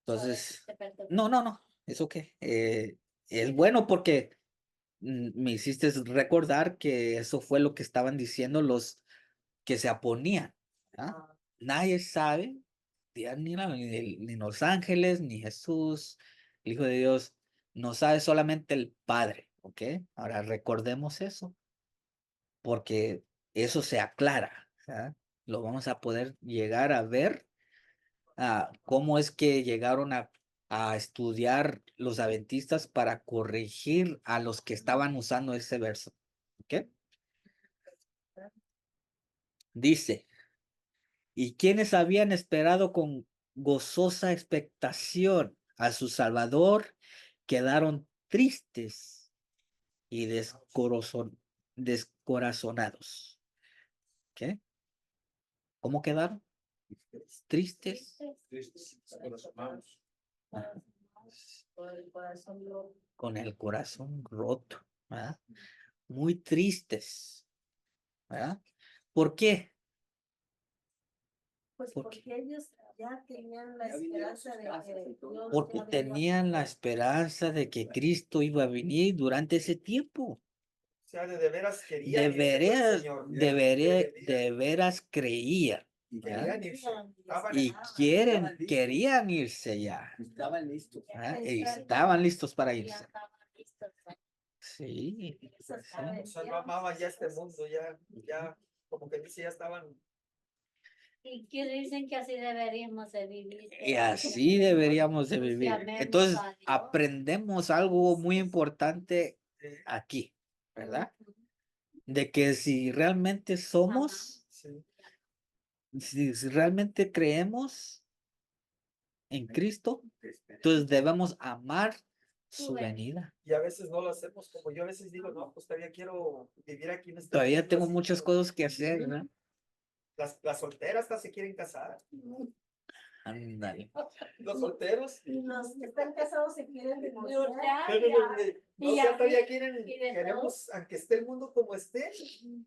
Speaker 1: Entonces,
Speaker 5: Te perdí.
Speaker 1: no, eso que es bueno porque me hiciste recordar que eso fue lo que estaban diciendo los que se oponían. ¿Ah? Nadie sabe, ni los ángeles, ni Jesús, el Hijo de Dios, no sabe solamente el Padre, ¿ok? Ahora recordemos eso, porque eso se aclara, ¿ah? Lo vamos a poder llegar a ver, cómo es que llegaron a estudiar los adventistas para corregir a los que estaban usando ese verso, ¿ok? Dice, y quienes habían esperado con gozosa expectación a su Salvador, quedaron tristes y descorazonados. ¿Qué? ¿Cómo quedaron? Tristes. Ah,
Speaker 3: Por el corazón lo
Speaker 1: con el corazón roto, ¿verdad? Muy tristes, ¿verdad? ¿Por qué?
Speaker 3: Pues
Speaker 1: ¿Por
Speaker 3: porque
Speaker 1: qué?
Speaker 3: ellos ya tenían la
Speaker 4: Ya vinieron
Speaker 3: esperanza
Speaker 4: sus
Speaker 3: de
Speaker 4: casas
Speaker 3: que
Speaker 4: y todo.
Speaker 3: Dios
Speaker 1: Porque
Speaker 3: ya venía
Speaker 1: tenían la esperanza de que Cristo iba a venir durante ese tiempo.
Speaker 2: O sea, de veras
Speaker 1: De
Speaker 2: querían irse con el
Speaker 1: veras,
Speaker 2: Señor.
Speaker 1: de veras creían,
Speaker 4: Y
Speaker 1: ¿verdad?
Speaker 2: Querían irse. Estaban
Speaker 1: Y querían irse ya,
Speaker 4: Estaban listos.
Speaker 1: ¿verdad? Y estaban listos para
Speaker 5: Ya
Speaker 1: irse.
Speaker 5: estaban listos.
Speaker 1: Sí,
Speaker 3: Eso
Speaker 1: sí.
Speaker 3: saben.
Speaker 2: O sea, no amaban ya este mundo, ya, como que dice, ya estaban.
Speaker 5: Y que dicen que así deberíamos de vivir.
Speaker 1: Y así deberíamos de
Speaker 5: Pues que
Speaker 1: vivir.
Speaker 5: amemos
Speaker 1: Entonces,
Speaker 5: a Dios.
Speaker 1: aprendemos algo muy importante
Speaker 2: eh,
Speaker 1: aquí, ¿verdad? De que si realmente somos,
Speaker 2: sí.
Speaker 1: si realmente creemos en Cristo, entonces debemos amar su venida.
Speaker 2: Y a veces no lo hacemos, como yo a veces digo, no, pues todavía quiero vivir aquí en este
Speaker 1: Todavía
Speaker 2: mundo
Speaker 1: tengo
Speaker 2: así,
Speaker 1: muchas
Speaker 2: pero
Speaker 1: cosas que hacer, ¿verdad?
Speaker 2: las solteras hasta se quieren casar.
Speaker 1: Ándale.
Speaker 2: Los solteros.
Speaker 3: Y los que están casados se quieren divorciar.
Speaker 2: O sea, todavía quieren,
Speaker 5: y de
Speaker 2: queremos, aunque esté el mundo como esté,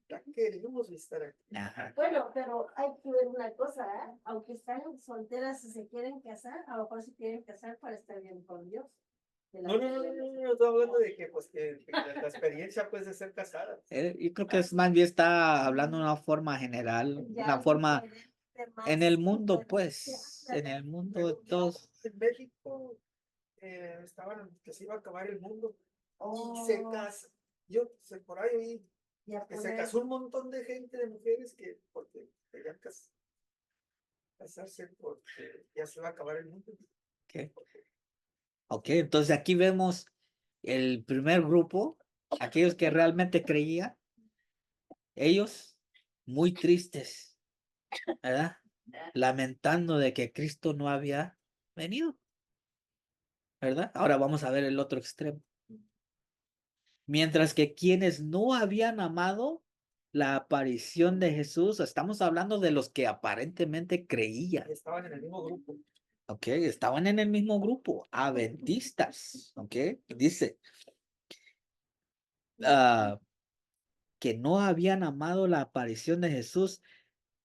Speaker 2: ya queremos estar aquí.
Speaker 1: Ajá.
Speaker 3: Bueno, pero hay que ver una cosa, ¿eh? Aunque están solteras y se quieren casar, a lo mejor se quieren casar para estar bien con Dios.
Speaker 2: No, estoy hablando de que, pues, que la experiencia, pues, de ser casada.
Speaker 1: Yo creo que es más bien está hablando de una forma general, una forma en el mundo, pues, en el mundo de todos.
Speaker 2: En México estaban, que se iba a acabar el mundo. Y se casa. Yo por ahí oí que se casó un montón de gente, de mujeres, que porque querían casarse porque ya se va a acabar el mundo.
Speaker 1: Ok. Ok, entonces aquí vemos el primer grupo, aquellos que realmente creían, ellos muy tristes, ¿verdad? Lamentando de que Cristo no había venido, ¿verdad? Ahora vamos a ver el otro extremo. Mientras que quienes no habían amado la aparición de Jesús, estamos hablando de los que aparentemente creían.
Speaker 2: Estaban en el mismo grupo.
Speaker 1: Ok, estaban en el mismo grupo, adventistas, ok, dice, que no habían amado la aparición de Jesús,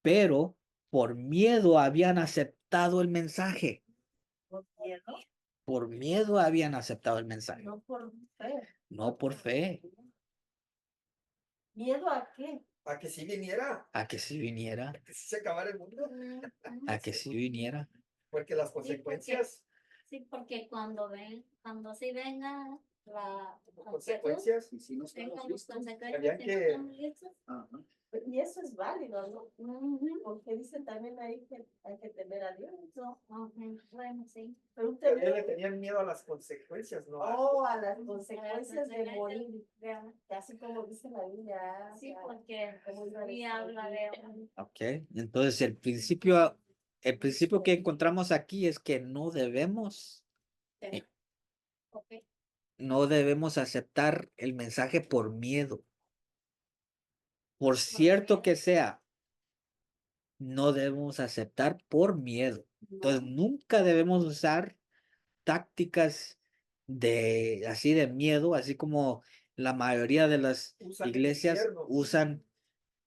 Speaker 1: pero por miedo habían aceptado el mensaje.
Speaker 3: ¿Por miedo?
Speaker 1: Por miedo habían aceptado el mensaje,
Speaker 3: No por fe.
Speaker 1: no por fe,
Speaker 3: ¿Miedo a qué?
Speaker 2: A que si viniera,
Speaker 1: a que sí viniera,
Speaker 2: que si se acabara el mundo.
Speaker 1: a que sí viniera.
Speaker 2: Porque las consecuencias,
Speaker 5: Sí, porque cuando sí venga
Speaker 2: consecuencias,
Speaker 4: Y si no
Speaker 5: vengan
Speaker 4: estamos
Speaker 5: los
Speaker 4: listos.
Speaker 5: consecuencias,
Speaker 2: Habían
Speaker 5: si no
Speaker 2: que-
Speaker 5: estamos listos.
Speaker 4: Ajá.
Speaker 3: y eso es válido, ¿no?
Speaker 5: Ujú.
Speaker 3: Porque dicen también ahí que hay que temer a Dios.
Speaker 5: So, ujú, bueno, sí.
Speaker 3: Pero un
Speaker 2: también le
Speaker 3: temor
Speaker 2: tenían miedo a las consecuencias, ¿no?
Speaker 3: a las consecuencias de morir. Así como dice la Biblia.
Speaker 5: Sí,
Speaker 3: ya,
Speaker 5: porque
Speaker 3: como iba a
Speaker 5: sí
Speaker 3: decir
Speaker 5: habla
Speaker 3: aquí.
Speaker 5: de
Speaker 1: Ok, entonces el principio que encontramos aquí es que
Speaker 5: ok.
Speaker 1: no debemos aceptar el mensaje por miedo. Por cierto que sea, no debemos aceptar por miedo. Entonces, nunca debemos usar tácticas así de miedo, así como la mayoría de las
Speaker 2: Usan el
Speaker 1: iglesias
Speaker 2: infierno.
Speaker 1: usan,
Speaker 2: El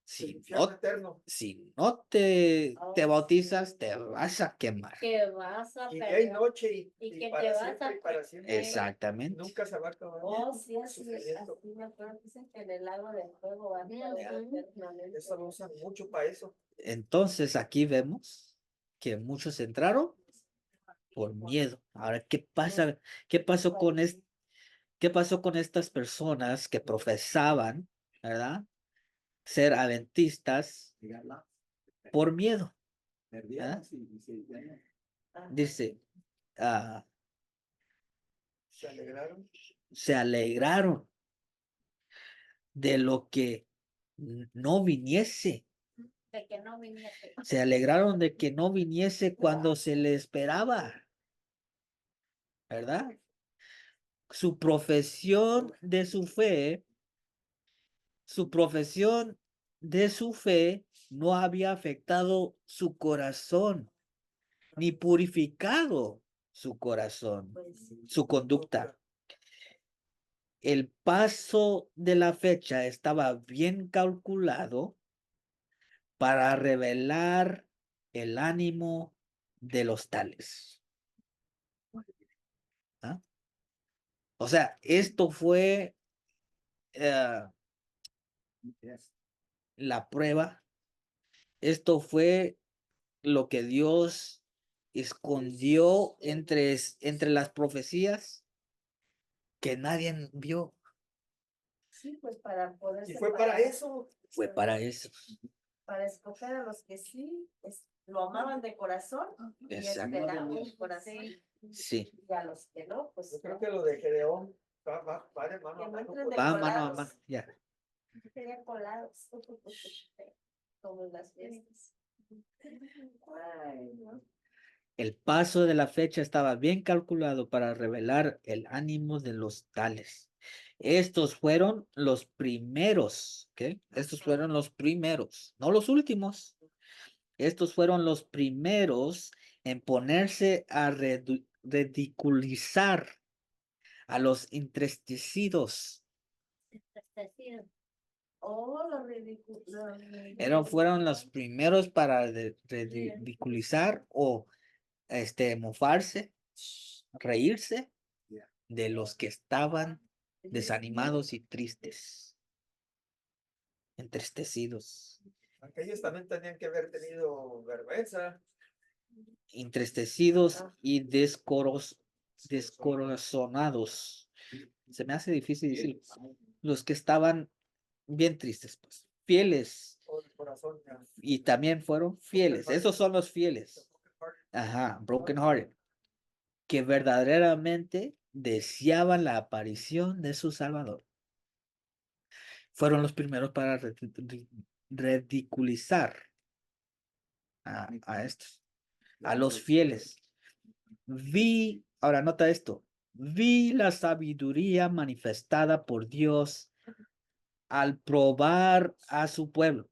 Speaker 1: si
Speaker 2: infierno
Speaker 1: no,
Speaker 2: eterno.
Speaker 1: si no te bautizas, te vas a quemar.
Speaker 5: Que vas a
Speaker 2: Y día y
Speaker 5: perder.
Speaker 2: noche
Speaker 5: Y
Speaker 2: y
Speaker 5: que te
Speaker 2: para
Speaker 5: vas
Speaker 2: siempre
Speaker 5: a
Speaker 2: y para siempre.
Speaker 1: Exactamente.
Speaker 2: Nunca se va a acabar.
Speaker 3: Oh, sí, así,
Speaker 2: Sufrimiento.
Speaker 3: así me acuerdo. Dicen que en el lago de fuego va a estar
Speaker 5: Ujú.
Speaker 3: eternamente.
Speaker 2: Eso lo usan mucho para eso.
Speaker 1: Entonces aquí vemos que muchos entraron por miedo. Ahora, ¿qué pasa? ¿Qué pasó con qué pasó con estas personas que profesaban, ¿verdad? Ser adventistas por miedo. ¿Ah?
Speaker 3: Ajá.
Speaker 1: Dice, ah,
Speaker 2: Se alegraron.
Speaker 1: se alegraron de lo que no viniese.
Speaker 5: De que no viniese.
Speaker 1: Se alegraron de que no viniese cuando se le esperaba, ¿verdad? Su profesión de su fe no había afectado su corazón, ni purificado su corazón,
Speaker 3: Pues
Speaker 1: su conducta. El paso de la fecha estaba bien calculado para revelar el ánimo de los tales. ¿Ah? O sea, esto fue la prueba. Esto fue lo que Dios escondió entre las profecías que nadie vio.
Speaker 3: sí, pues para poder
Speaker 2: Y fue para eso.
Speaker 1: Fue para eso.
Speaker 3: para escoger a los que sí lo amaban de corazón y
Speaker 1: Exacto.
Speaker 3: esperaban de corazón.
Speaker 1: Sí.
Speaker 3: Y a los que no, pues
Speaker 2: Yo creo que lo de Gedeón va de mano a
Speaker 3: que no
Speaker 2: mano
Speaker 3: entren
Speaker 2: con-
Speaker 3: de
Speaker 1: Va mano a
Speaker 3: colados.
Speaker 1: mano. Ya.
Speaker 3: Serían colados. Como en las fiestas. Ay, no.
Speaker 1: El paso de la fecha estaba bien calculado para revelar el ánimo de los tales. Estos fueron los primeros, ¿ok? Estos fueron los primeros, no los últimos. Estos fueron los primeros en ponerse a ridiculizar a los entristecidos.
Speaker 5: Entristecido.
Speaker 3: Oh, lo ridículo.
Speaker 1: Fueron los primeros para ridiculizar o mofarse, reírse de los que estaban desanimados y tristes, entristecidos,
Speaker 2: Aquellos también tenían que haber tenido vergüenza.
Speaker 1: entristecidos y descorazonados. Se me hace difícil decir, los que estaban bien tristes, pues, fieles,
Speaker 2: Todo el corazón. Ya.
Speaker 1: y también fueron fieles. Esos son los fieles. Ajá, broken hearted, que verdaderamente deseaban la aparición de su Salvador. Fueron los primeros para ridiculizar a estos, a los fieles. Ahora nota esto, vi la sabiduría manifestada por Dios al probar a su pueblo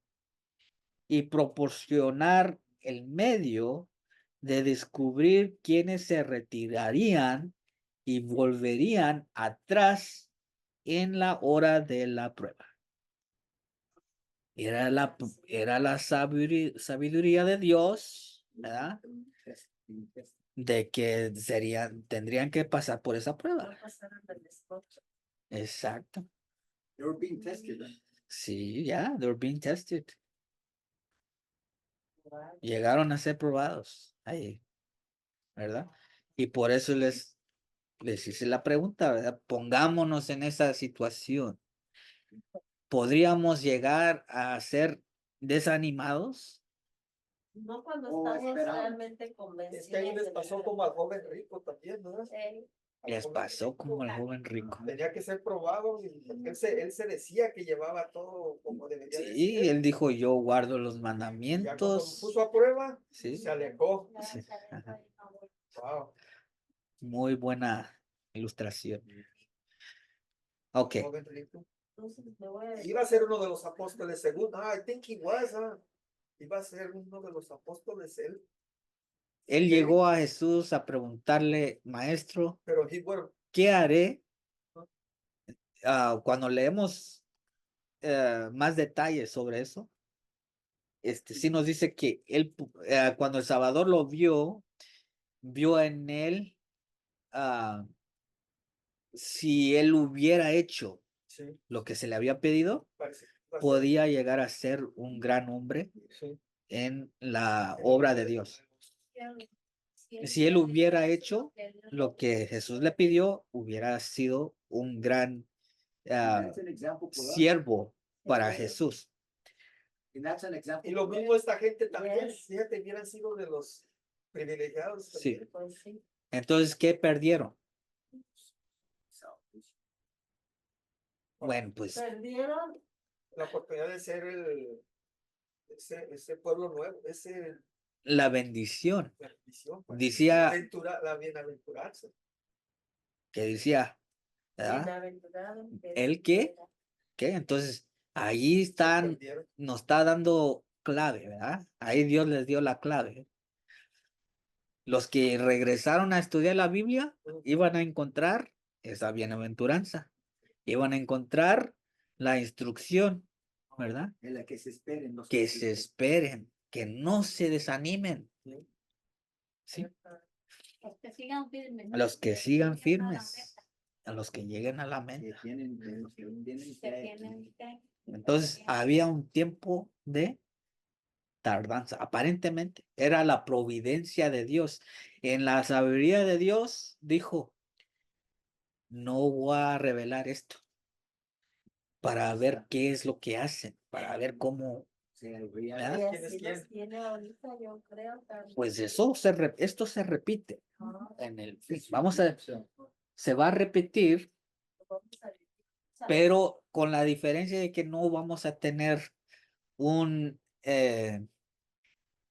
Speaker 1: y proporcionar el medio de descubrir quiénes se retirarían y volverían atrás en la hora de la prueba. Era la sabiduría de Dios, ¿verdad? De que tendrían que pasar por esa prueba.
Speaker 3: No pasaron del despojo.
Speaker 1: Exacto.
Speaker 4: They were being tested.
Speaker 1: Sí, ya, they were being tested.
Speaker 3: Wow.
Speaker 1: Llegaron a ser probados ahí, ¿verdad? Y por eso les hice la pregunta, ¿verdad? Pongámonos en esa situación. ¿Podríamos llegar a ser desanimados?
Speaker 3: No cuando
Speaker 4: Oh,
Speaker 3: estamos
Speaker 4: esperaban.
Speaker 3: realmente convencidos.
Speaker 2: Es que ahí les
Speaker 3: de
Speaker 2: pasó
Speaker 3: la-
Speaker 2: como al joven rico también, ¿no? Al
Speaker 1: Les
Speaker 2: joven
Speaker 1: pasó
Speaker 2: rico
Speaker 1: como al joven rico.
Speaker 2: tenía que ser probado y porque él se decía que llevaba todo como debería de
Speaker 1: Sí,
Speaker 2: ser.
Speaker 1: él dijo, yo guardo los
Speaker 2: Y ya cuando lo
Speaker 1: mandamientos.
Speaker 2: puso a prueba,
Speaker 1: Sí.
Speaker 2: se alejó.
Speaker 1: Sí, ajá.
Speaker 2: Wow,
Speaker 1: Muy buena ilustración. Ok,
Speaker 2: joven rico.
Speaker 3: Entonces, me voy a
Speaker 2: Iba a ser uno de los apóstoles según. I think he was. Iba a ser uno de los apóstoles él.
Speaker 1: él
Speaker 2: Sí,
Speaker 1: llegó a Jesús a preguntarle, maestro,
Speaker 2: pero he were-
Speaker 1: ¿qué haré? cuando leemos más detalles sobre eso, sí nos dice que él, cuando el Salvador lo vio en él, si él hubiera hecho
Speaker 2: Sí,
Speaker 1: lo que se le había pedido,
Speaker 2: parece. Va a ser.
Speaker 1: podía llegar a ser un gran hombre
Speaker 2: Sí.
Speaker 1: en la obra de Dios. Si
Speaker 5: Si
Speaker 1: él hubiera hecho lo
Speaker 5: lo
Speaker 1: que Jesús le pidió, hubiera sido un gran
Speaker 4: And that's an example for us.
Speaker 1: siervo para Jesús.
Speaker 4: And that's an example.
Speaker 2: Y lo
Speaker 4: for us.
Speaker 2: mismo esta gente también,
Speaker 3: Yes.
Speaker 2: fíjate, hubieran sido de los privilegiados.
Speaker 1: Sí.
Speaker 2: también.
Speaker 3: Pues sí.
Speaker 1: Entonces, ¿qué perdieron?
Speaker 4: Salvation.
Speaker 1: Bueno, pues
Speaker 3: Perdieron.
Speaker 2: La oportunidad de ser ese pueblo nuevo, ese
Speaker 1: la bendición
Speaker 2: bendición. pues.
Speaker 1: Decía-
Speaker 2: La bienaventuranza.
Speaker 1: que decía, ¿verdad?
Speaker 3: Bienaventurado
Speaker 1: ¿El qué? ¿Qué? Entonces, ahí están,
Speaker 2: Perdieron.
Speaker 1: nos está dando clave, ¿verdad? Ahí Dios les dio la clave. Los que regresaron a estudiar la Biblia iban a encontrar esa bienaventuranza, iban a encontrar la instrucción, ¿verdad?
Speaker 4: En la que se esperen los
Speaker 1: Que se esperen, que no se desanimen, ¿sí?
Speaker 5: Los que sigan firmes.
Speaker 1: A los que sigan
Speaker 5: lleguen a la
Speaker 1: firmes, a los que lleguen a la
Speaker 4: que
Speaker 1: meta.
Speaker 4: tienen, de los que tienen
Speaker 5: meta, que
Speaker 4: fe.
Speaker 5: tienen fe.
Speaker 1: Entonces, había un tiempo de tardanza. Aparentemente, era la providencia de Dios. En la sabiduría de Dios, dijo, no voy a revelar esto para ver qué es lo que hacen, para ver cómo,
Speaker 4: Se abría.
Speaker 1: ¿verdad?
Speaker 3: Y
Speaker 2: ¿Quién es
Speaker 3: así
Speaker 2: quién?
Speaker 3: los tiene ahorita, yo creo también.
Speaker 1: Pues esto se repite en el,
Speaker 4: So,
Speaker 1: se va a repetir,
Speaker 3: Vamos a ver.
Speaker 1: pero con la diferencia de que no vamos a tener un,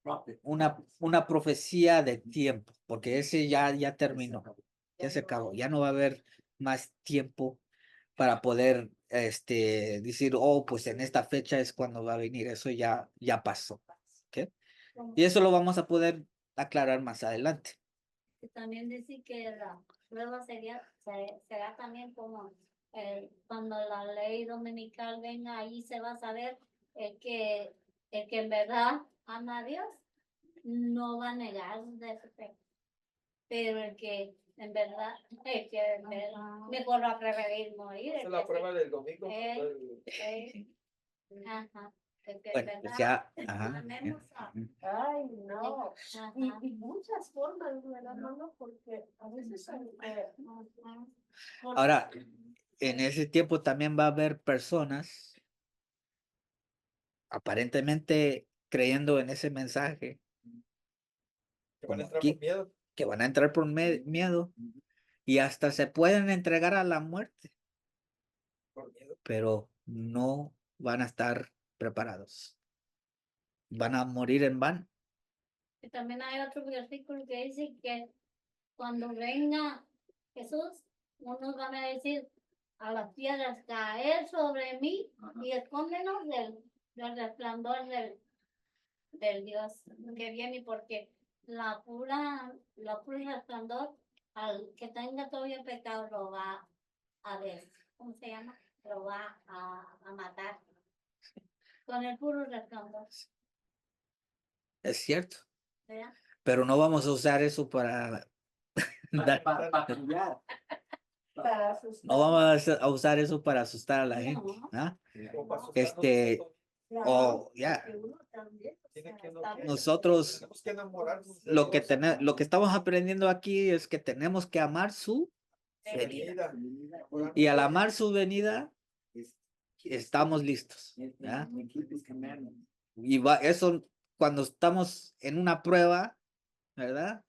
Speaker 4: prophet.
Speaker 1: una profecía de tiempo, porque ese ya terminó, ya se acabó, ya no va a haber más tiempo para poder decir, oh, pues en esta fecha es cuando va a venir, eso ya pasó. ¿Ok? Y eso lo vamos a poder aclarar más adelante.
Speaker 5: Y también dice que la prueba será también como cuando la ley dominical venga, ahí se va a saber el que en verdad ama a Dios no va a negar de su fe. Pero el que en verdad, mejor va a preferir morir.
Speaker 2: Esa es la prueba del domingo.
Speaker 5: Ajá. El que en
Speaker 1: Bueno, pues
Speaker 5: verdad
Speaker 1: ya, ajá,
Speaker 5: amemos a-
Speaker 3: Ay, no.
Speaker 5: Ajá.
Speaker 3: Y muchas formas, ¿verdad, hermano? Porque a veces
Speaker 5: Ajá.
Speaker 1: Ahora, en ese tiempo también va a haber personas aparentemente creyendo en ese mensaje,
Speaker 2: Que van a
Speaker 1: como
Speaker 2: entrar
Speaker 1: aquí,
Speaker 2: por miedo.
Speaker 1: que van a entrar por miedo y hasta se pueden entregar a la muerte,
Speaker 2: Por miedo.
Speaker 1: pero no van a estar preparados. Van a morir en vano.
Speaker 5: Y también hay otro versículo que dice que cuando venga Jesús, unos van a decir a las piedras caer sobre mí y escóndenos del resplandor del Dios que viene, porque la pura resplandor al que tenga todavía pecado lo va a ver, ¿cómo se llama? Lo va a matar con el puro resplandor,
Speaker 1: Es cierto,
Speaker 5: ¿verdad?
Speaker 1: pero no vamos a usar eso para dar-
Speaker 4: Para cuidar.
Speaker 3: para asustar.
Speaker 1: no vamos a usar eso para asustar a la
Speaker 5: No.
Speaker 1: gente, ¿ah?
Speaker 2: Como para asustarnos
Speaker 1: Este,
Speaker 2: nosotros.
Speaker 1: Oh, ya.
Speaker 3: Porque uno también, o
Speaker 2: Tiene
Speaker 3: sea,
Speaker 2: que
Speaker 3: está bien.
Speaker 1: Nosotros
Speaker 2: Tenemos que enamorarnos de
Speaker 1: lo que
Speaker 2: Dios.
Speaker 1: lo que estamos aprendiendo aquí es que tenemos que amar su venida.
Speaker 2: Venida.
Speaker 1: Y al amar su venida,
Speaker 4: Es-
Speaker 1: estamos listos.
Speaker 4: and-
Speaker 1: ¿verdad?
Speaker 4: and keep his commandments.
Speaker 1: Y eso cuando estamos en una prueba, ¿verdad?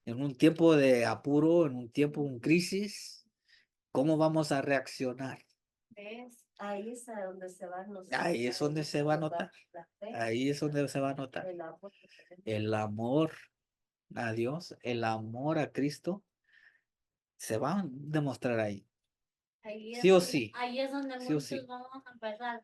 Speaker 1: En un tiempo de apuro, en un tiempo de crisis, ¿cómo vamos a reaccionar?
Speaker 5: ¿Ves?
Speaker 3: Ahí es a donde se van los.
Speaker 1: Ahí es donde se va a notar.
Speaker 3: La fe,
Speaker 1: Ahí es donde se va a notar.
Speaker 3: el amor que tenemos.
Speaker 1: El amor a Dios, el amor a Cristo, se va a demostrar ahí.
Speaker 5: Ahí
Speaker 1: Sí o
Speaker 5: donde-
Speaker 1: sí.
Speaker 5: Ahí es donde
Speaker 1: Sí o
Speaker 5: muchos
Speaker 1: sí.
Speaker 5: vamos a empezar.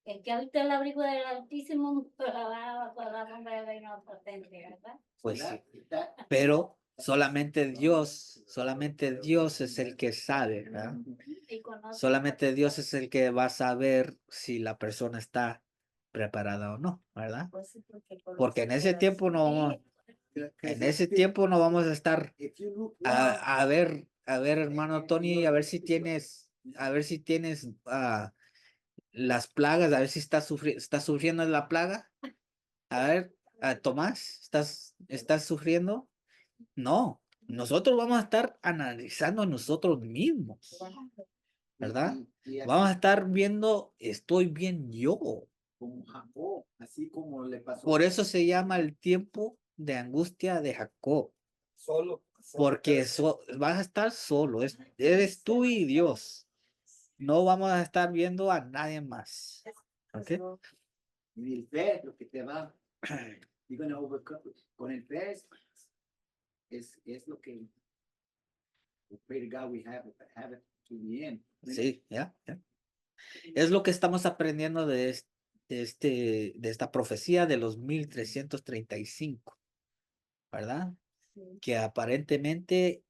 Speaker 5: El que habita el abrigo del Altísimo, bajo la sombra del reino potente, ¿verdad?
Speaker 1: Pues sí.
Speaker 4: That-
Speaker 1: Pero solamente Dios es el que sabe, ¿verdad?
Speaker 5: Y conoce
Speaker 1: Solamente Dios es el que va a saber si la persona está preparada o no, ¿verdad?
Speaker 3: Pues sí, porque
Speaker 1: Porque en ese
Speaker 3: conoce
Speaker 1: tiempo no vamos, en ese tiempo no vamos a estar
Speaker 4: If you look
Speaker 1: a ver, hermano Tony, a ver si tienes las plagas, a ver si estás sufriendo de la plaga. A ver, Tomás, ¿estás sufriendo? No, nosotros vamos a estar analizando a nosotros mismos, ¿verdad?
Speaker 4: y
Speaker 1: Vamos a
Speaker 4: así
Speaker 1: estar viendo, estoy bien yo.
Speaker 4: como Jacob, así como le pasó.
Speaker 1: Por eso se llama el tiempo de angustia de Jacob,
Speaker 2: Solo.
Speaker 1: porque vas a estar solo, eres tú y Dios. No vamos a estar viendo a nadie más. ¿Ok?
Speaker 4: Y el fe, lo que te va, you're gonna overcome. Con el fe es lo que we pray to God we have it to the end.
Speaker 1: Sí, ya. Es lo que estamos aprendiendo de esta profecía de los 1335, ¿verdad?
Speaker 3: Sí.
Speaker 1: Que aparentemente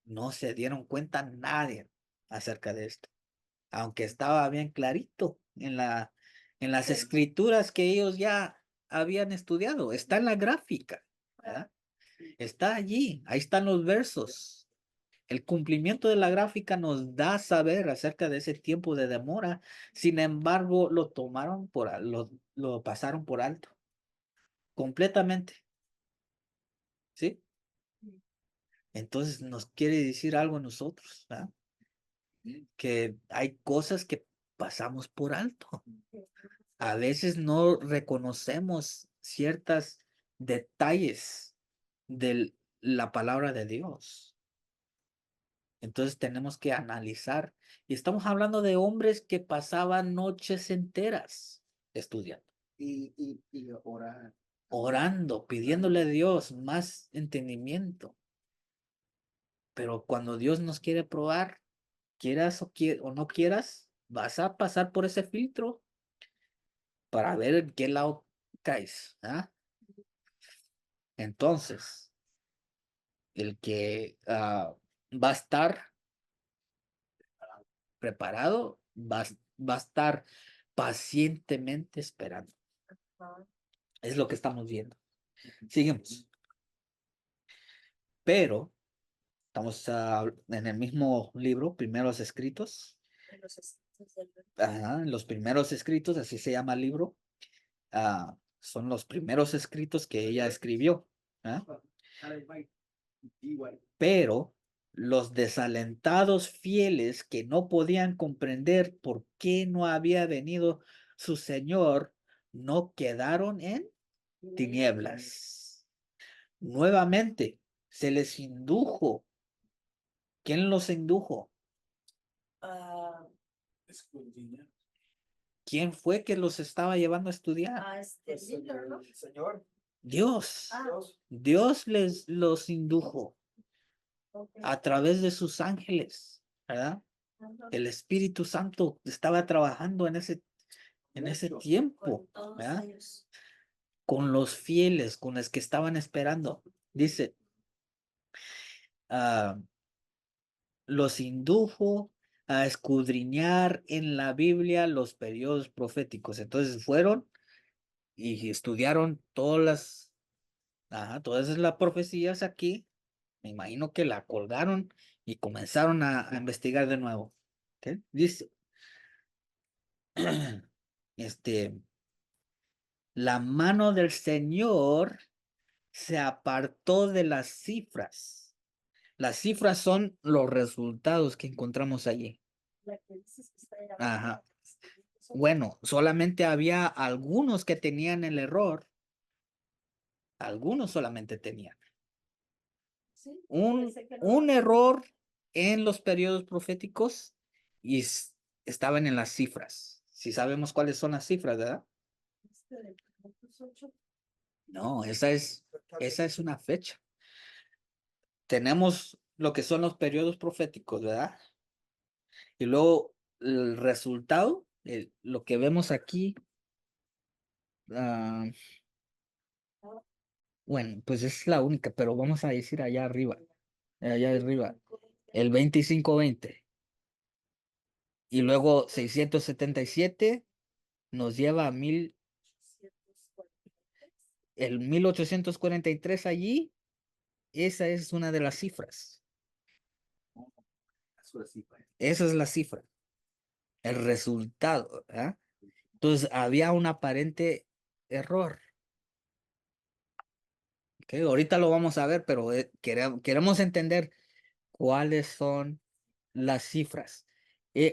Speaker 1: no se dieron cuenta nadie acerca de esto, aunque estaba bien clarito en las escrituras que ellos ya habían estudiado. Está en la gráfica, ¿verdad? Está allí, ahí están los versos. El cumplimiento de la gráfica nos da a saber acerca de ese tiempo de demora. Sin embargo, lo tomaron lo pasaron por alto completamente, ¿sí? Entonces nos quiere decir algo a nosotros, ¿verdad? Que hay cosas que pasamos por alto. A veces no reconocemos ciertos detalles de la palabra de Dios. Entonces tenemos que analizar. Y estamos hablando de hombres que pasaban noches enteras estudiando,
Speaker 4: Y orar.
Speaker 1: orando, pidiéndole a Dios más entendimiento. Pero cuando Dios nos quiere probar, quieras o no quieras, vas a pasar por ese filtro para ver en qué lado caes. ¿Ah? Entonces, el que va a estar preparado, va a estar pacientemente esperando.
Speaker 3: Ajá.
Speaker 1: Es lo que estamos viendo. Seguimos. Pero estamos en el mismo libro, Primeros Escritos.
Speaker 3: En los escritos del-
Speaker 1: Ajá, en los primeros escritos, así se llama el libro. Son los primeros escritos que ella escribió. ¿Ah? Pero los desalentados fieles que no podían comprender por qué no había venido su Señor, no quedaron en tinieblas. Nuevamente se les indujo. ¿Quién los indujo?
Speaker 3: Ah,
Speaker 1: ¿Quién fue que los estaba llevando a estudiar?
Speaker 3: este
Speaker 2: Pues,
Speaker 3: libro, ¿no?
Speaker 2: el Señor,
Speaker 1: Dios.
Speaker 3: Ah,
Speaker 2: Dios,
Speaker 1: Dios los indujo
Speaker 3: ok.
Speaker 1: a través de sus ángeles, ¿verdad?
Speaker 3: Ajá.
Speaker 1: El Espíritu Santo estaba trabajando en ese tiempo,
Speaker 3: Con todos
Speaker 1: ¿verdad?
Speaker 3: ellos.
Speaker 1: Con los fieles, con los que estaban esperando. Dice, los indujo a escudriñar en la Biblia los periodos proféticos. Entonces fueron y estudiaron todas las profecías aquí. Me imagino que la colgaron y comenzaron a investigar de nuevo. ¿Ok? Dice, la mano del Señor se apartó de las cifras. Las cifras son los resultados que encontramos allí.
Speaker 3: La que dices que está ahí abajo.
Speaker 1: Ajá. Bueno, solamente había algunos que tenían el error. Algunos solamente tenían
Speaker 3: Sí,
Speaker 1: un
Speaker 3: pensé que no.
Speaker 1: error en los periodos proféticos y estaban en las cifras. Si sabemos cuáles son las cifras, ¿verdad?
Speaker 3: De 508.
Speaker 1: No, esa es una fecha. Tenemos lo que son los periodos proféticos, ¿verdad? Y luego el resultado, lo que vemos aquí, ah, bueno, pues es la única, pero vamos a decir allá arriba, el 25-20. Y luego 677 nos lleva a el 1843 allí. Esa es una de las cifras.
Speaker 4: That's what I see.
Speaker 1: Esa es la cifra. El resultado. ¿Ah? Entonces había un aparente error. Ok, ahorita lo vamos a ver, pero queremos entender cuáles son las cifras.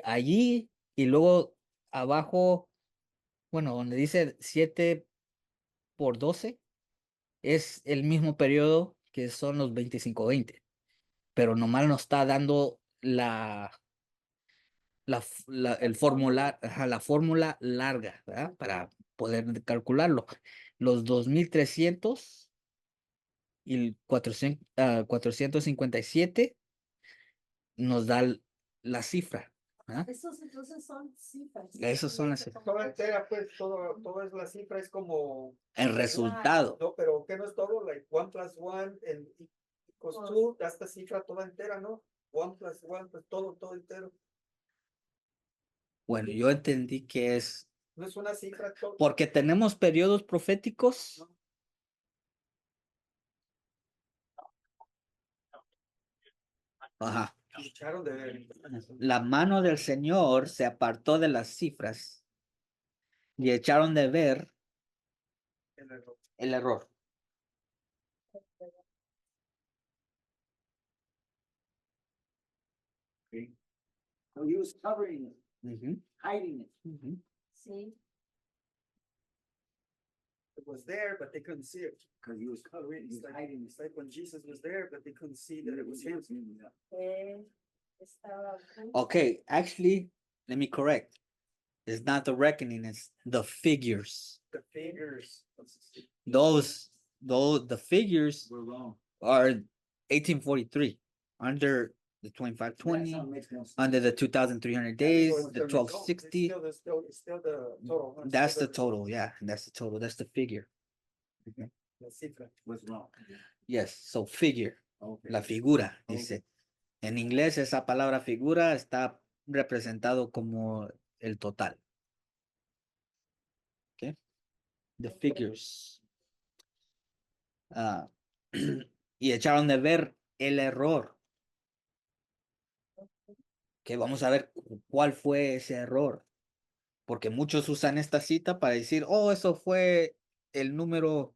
Speaker 1: Allí y luego abajo, bueno, donde dice 7 por 12, es el mismo periodo que son los 25-20, pero nomás nos está dando el formular, ajá, la fórmula larga, ¿verdad? Para poder calcularlo. Los 2300 y el 457 nos da la cifra. ¿Ah?
Speaker 3: Esos entonces son cifras.
Speaker 1: Esos son las cifras.
Speaker 2: Toda entera, pues, todo es la cifra, es como,
Speaker 1: El resultado.
Speaker 2: no, pero ¿qué no es todo? Like 1 + 1 equals 2, esta cifra toda entera, ¿no? 1 + 1, pues todo entero.
Speaker 1: Bueno, yo entendí que es
Speaker 2: No es una cifra, todo.
Speaker 1: porque tenemos periodos proféticos. Ajá.
Speaker 2: Lucharon de
Speaker 1: La mano del Señor se apartó de las cifras y echaron de ver
Speaker 2: el error.
Speaker 1: el error.
Speaker 4: Okay. So he was covering it,
Speaker 1: Ujú,
Speaker 4: hiding it.
Speaker 1: ujú.
Speaker 3: Sí.
Speaker 2: It was there, but they couldn't see it.
Speaker 4: Because he was covering, he was hiding
Speaker 2: It's like when Jesus was there, but they couldn't see that it was him.
Speaker 4: it.
Speaker 3: Estaba
Speaker 1: Okay, actually, let me correct. It's not the reckoning, it's the figures.
Speaker 2: The figures.
Speaker 1: The figures
Speaker 4: We're wrong.
Speaker 1: are 1843 under the 2520,
Speaker 4: That makes no sense.
Speaker 1: under the 2300 days, the 1260.
Speaker 2: It's still the total. huh?
Speaker 1: That's
Speaker 2: Still
Speaker 1: the total, yeah, that's the total, that's the figure.
Speaker 2: La cifra.
Speaker 4: Was wrong.
Speaker 1: Yes, so figure,
Speaker 4: Okay.
Speaker 1: la figura, dice. En inglés esa palabra figura está representado como el total. Okay. The figures. Ah, y echaron de ver el error. Que vamos a ver cuál fue ese error. Porque muchos usan esta cita para decir, oh, eso fue el número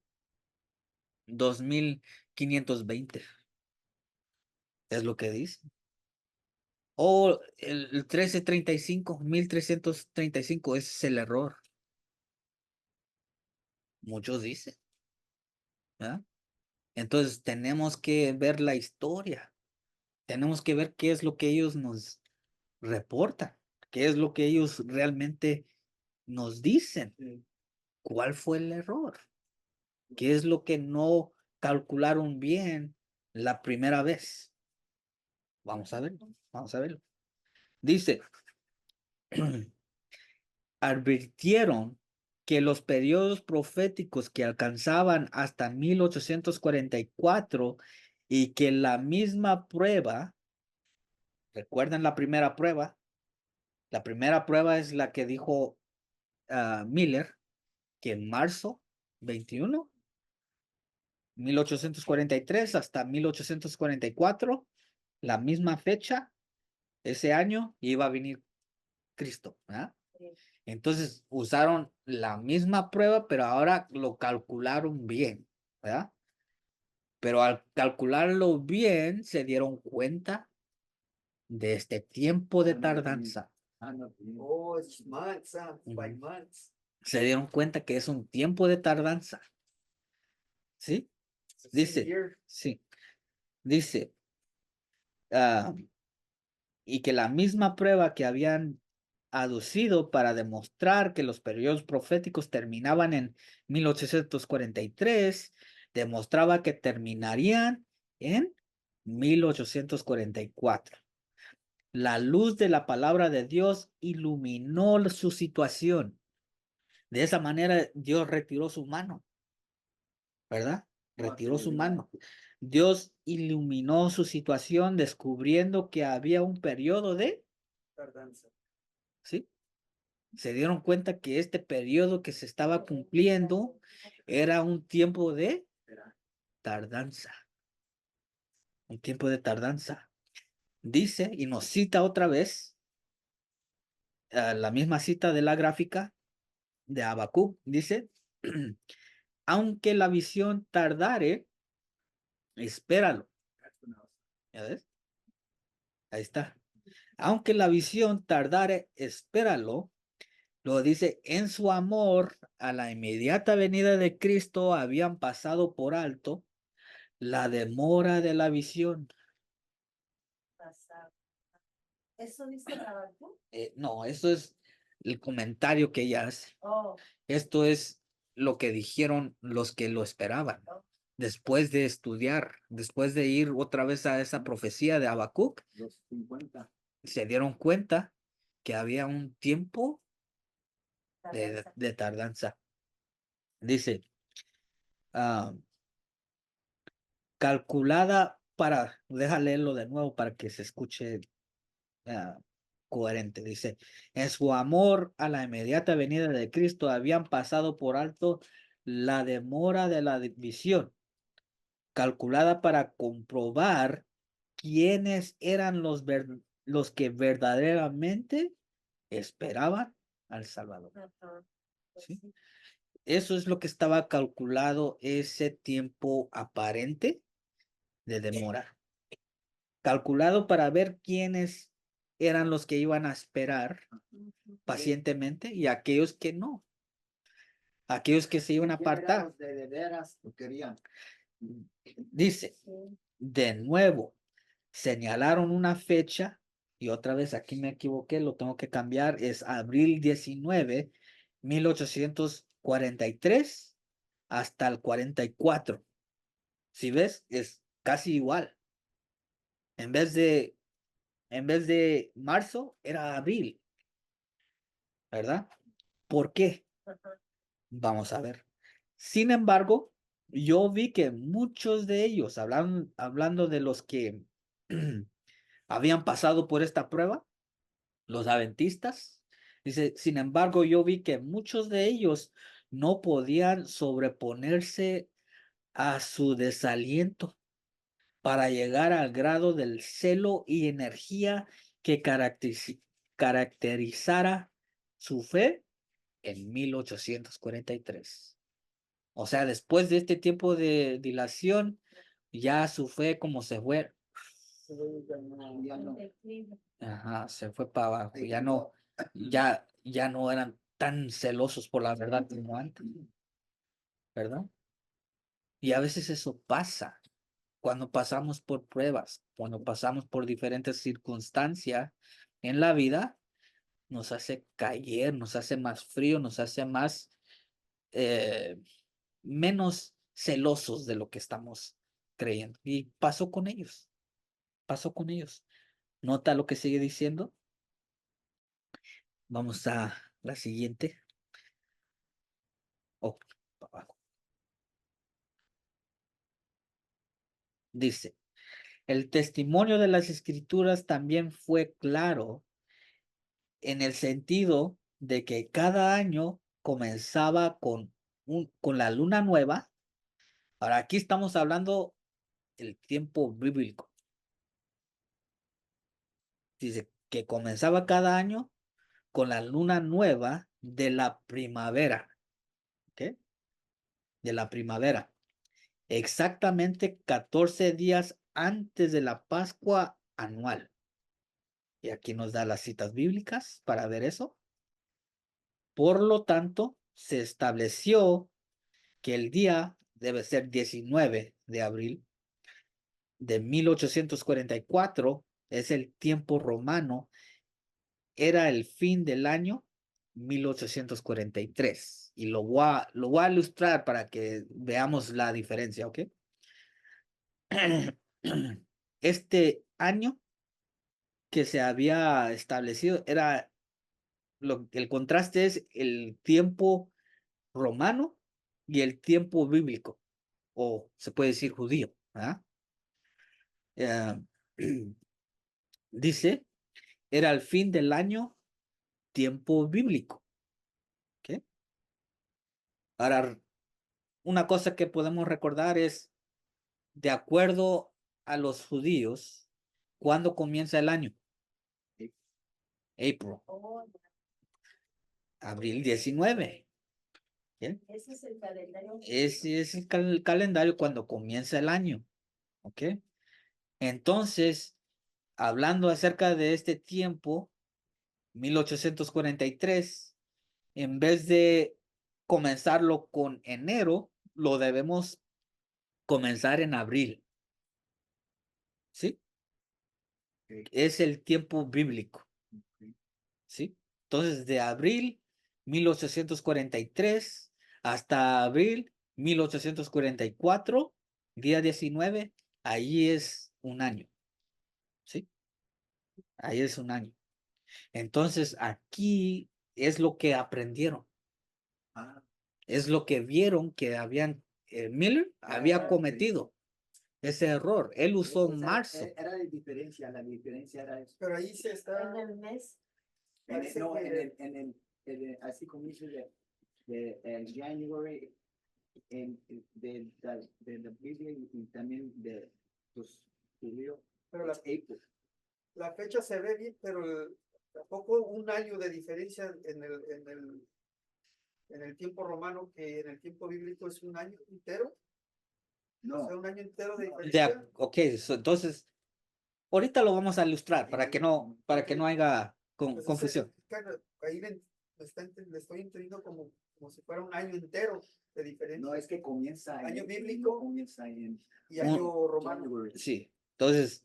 Speaker 1: 2520. Es lo que dice. O el 1335, 1335, ese es el error. Muchos dicen. ¿Ah? Entonces tenemos que ver la historia. Tenemos que ver qué es lo que ellos nos reportan. Qué es lo que ellos realmente nos dicen.
Speaker 2: Sí.
Speaker 1: ¿Cuál fue el error? ¿Qué es lo que no calcularon bien la primera vez? Vamos a verlo. Vamos a verlo. Dice, advirtieron que los periodos proféticos que alcanzaban hasta 1844 y que la misma prueba, ¿recuerdan la primera prueba? La primera prueba es la que dijo Miller, que en marzo 21, 1843 hasta 1844, la misma fecha, ese año, iba a venir Cristo. ¿Verdad? Entonces usaron la misma prueba, pero ahora lo calcularon bien, ¿verdad? Pero al calcularlo bien, se dieron cuenta de este tiempo de tardanza.
Speaker 2: Oh, it's months, by
Speaker 1: Ujú.
Speaker 2: months.
Speaker 1: Se dieron cuenta que es un tiempo de tardanza. ¿Sí?
Speaker 2: It's a
Speaker 1: Dice,
Speaker 2: year.
Speaker 1: sí. Dice, y que la misma prueba que habían aducido para demostrar que los periodos proféticos terminaban en 1843, demostraba que terminarían en 1844. La luz de la palabra de Dios iluminó su situación. De esa manera Dios retiró su mano, ¿verdad? Retiró su mano. Dios iluminó su situación descubriendo que había un periodo de
Speaker 2: Tardanza.
Speaker 1: ¿sí? Se dieron cuenta que este periodo que se estaba cumpliendo era un tiempo de tardanza, un tiempo de tardanza. Dice, y nos cita otra vez, la misma cita de la gráfica de Habacuc, dice, aunque la visión tardare, espéralo. ¿Ya ves? Ahí está. Aunque la visión tardare, espéralo. Lo dice, en su amor a la inmediata venida de Cristo habían pasado por alto la demora de la visión.
Speaker 3: Pasar. ¿Eso dice Habacuc?
Speaker 1: No, eso es el comentario que ella hace.
Speaker 3: Oh,
Speaker 1: Esto es lo que dijeron los que lo esperaban. Después de estudiar, después de ir otra vez a esa profecía de Habacuc,
Speaker 4: Los 50.
Speaker 1: se dieron cuenta que había un tiempo
Speaker 3: tardanza.
Speaker 1: de tardanza. Dice, calculada para, déjame leerlo de nuevo para que se escuche coherente. Dice, en su amor a la inmediata venida de Cristo habían pasado por alto la demora de la visión, calculada para comprobar quiénes eran los que verdaderamente esperaban al Salvador.
Speaker 3: Ajá, pues
Speaker 1: ¿Sí?
Speaker 3: sí.
Speaker 1: Eso es lo que estaba calculado, ese tiempo aparente de demora. Calculado para ver quiénes eran los que iban a esperar
Speaker 3: Ujú.
Speaker 1: pacientemente y aquellos que no. Aquellos que se iban a
Speaker 4: ¿Quién eran
Speaker 1: apartar.
Speaker 4: los de veras lo querían?
Speaker 1: Dice,
Speaker 3: Sí.
Speaker 1: de nuevo, señalaron una fecha y otra vez aquí me equivoqué, lo tengo que cambiar, es abril 19, 1843 hasta el 44. Si ves, es casi igual. En vez de marzo, era abril, ¿verdad? ¿Por qué?
Speaker 3: Ajá.
Speaker 1: Vamos a ver. Sin embargo, yo vi que muchos de ellos, hablando de los que habían pasado por esta prueba, los adventistas, dice, sin embargo, yo vi que muchos de ellos no podían sobreponerse a su desaliento para llegar al grado del celo y energía que caracterizara su fe en 1843. O sea, después de este tiempo de dilación, ya su fe como se fue,
Speaker 4: Ya no.
Speaker 3: Declive.
Speaker 1: ajá, se fue para abajo. Ya no eran tan celosos por la verdad como antes, ¿verdad? Y a veces eso pasa cuando pasamos por pruebas, cuando pasamos por diferentes circunstancias en la vida, nos hace caer, nos hace más frío, nos hace más, eh, menos celosos de lo que estamos creyendo. Y pasó con ellos, pasó con ellos. Nota lo que sigue diciendo. Vamos a la siguiente. Oh, abajo. Dice, el testimonio de las escrituras también fue claro en el sentido de que cada año comenzaba con la luna nueva. Ahora aquí estamos hablando el tiempo bíblico. Dice que comenzaba cada año con la luna nueva de la primavera. ¿Ok? De la primavera. Exactamente 14 días antes de la Pascua anual. Y aquí nos da las citas bíblicas para ver eso. Por lo tanto, se estableció que el día debe ser 19 de abril de 1844, es el tiempo romano, era el fin del año 1843. Y lo voy a ilustrar para que veamos la diferencia, ¿ok? Este año que se había establecido era, el contraste es el tiempo romano y el tiempo bíblico, o se puede decir judío. ¿Ah? Eh, dice, era el fin del año tiempo bíblico. ¿Ok? Ahora, una cosa que podemos recordar es, de acuerdo a los judíos, ¿cuándo comienza el año? April,
Speaker 3: Oh,
Speaker 1: abril 19. ¿Ok?
Speaker 3: ese es el calendario.
Speaker 1: Ese es el calendario cuando comienza el año. ¿Ok? Entonces, hablando acerca de este tiempo, 1843, en vez de comenzarlo con enero, lo debemos comenzar en abril. ¿Sí?
Speaker 4: Ok.
Speaker 1: Es el tiempo bíblico. ¿Sí? Entonces, de abril 1843 hasta abril 1844, día 19, ahí es un año. ¿Sí? Ahí es un año. Entonces, aquí es lo que aprendieron.
Speaker 4: Ah,
Speaker 1: Es lo que vieron que Miller había
Speaker 4: ok.
Speaker 1: cometido ese error. Él usó
Speaker 4: Esa
Speaker 1: marzo.
Speaker 4: era la diferencia era eso.
Speaker 2: Pero ahí se está,
Speaker 3: En el mes.
Speaker 2: parece
Speaker 4: No,
Speaker 2: que-
Speaker 4: así como dice el January, de la Biblia y también de los judíos,
Speaker 2: pero
Speaker 4: es April.
Speaker 2: la fecha se ve bien, pero tampoco un año de diferencia en el tiempo romano, que en el tiempo bíblico es un año entero. O sea,
Speaker 4: No,
Speaker 2: un año entero de diferencia.
Speaker 1: Ok, entonces, ahorita lo vamos a ilustrar para que no haya
Speaker 2: Pues
Speaker 1: confusión.
Speaker 2: claro, ahí le estoy entendiendo como si fuera un año entero de diferencia.
Speaker 4: no es que comienza
Speaker 2: Año bíblico.
Speaker 4: comienza en
Speaker 2: Y año romano.
Speaker 4: January.
Speaker 1: Sí, entonces,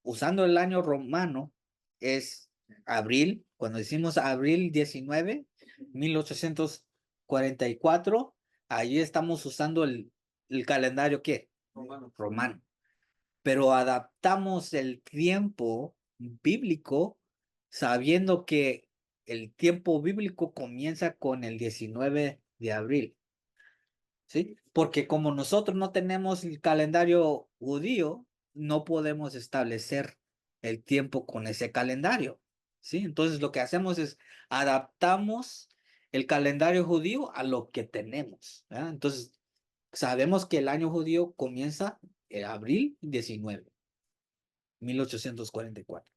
Speaker 1: usando el año romano, es abril, cuando decimos abril 19, 1844, ahí estamos usando el calendario, ¿qué? Romano. Pero adaptamos el tiempo bíblico sabiendo que el tiempo bíblico comienza con el 19 de abril. ¿Sí? Porque como nosotros no tenemos el calendario judío, no podemos establecer el tiempo con ese calendario. ¿Sí? Entonces lo que hacemos es adaptamos el calendario judío a lo que tenemos. ¿Verdad? Entonces sabemos que el año judío comienza en abril 19, 1844.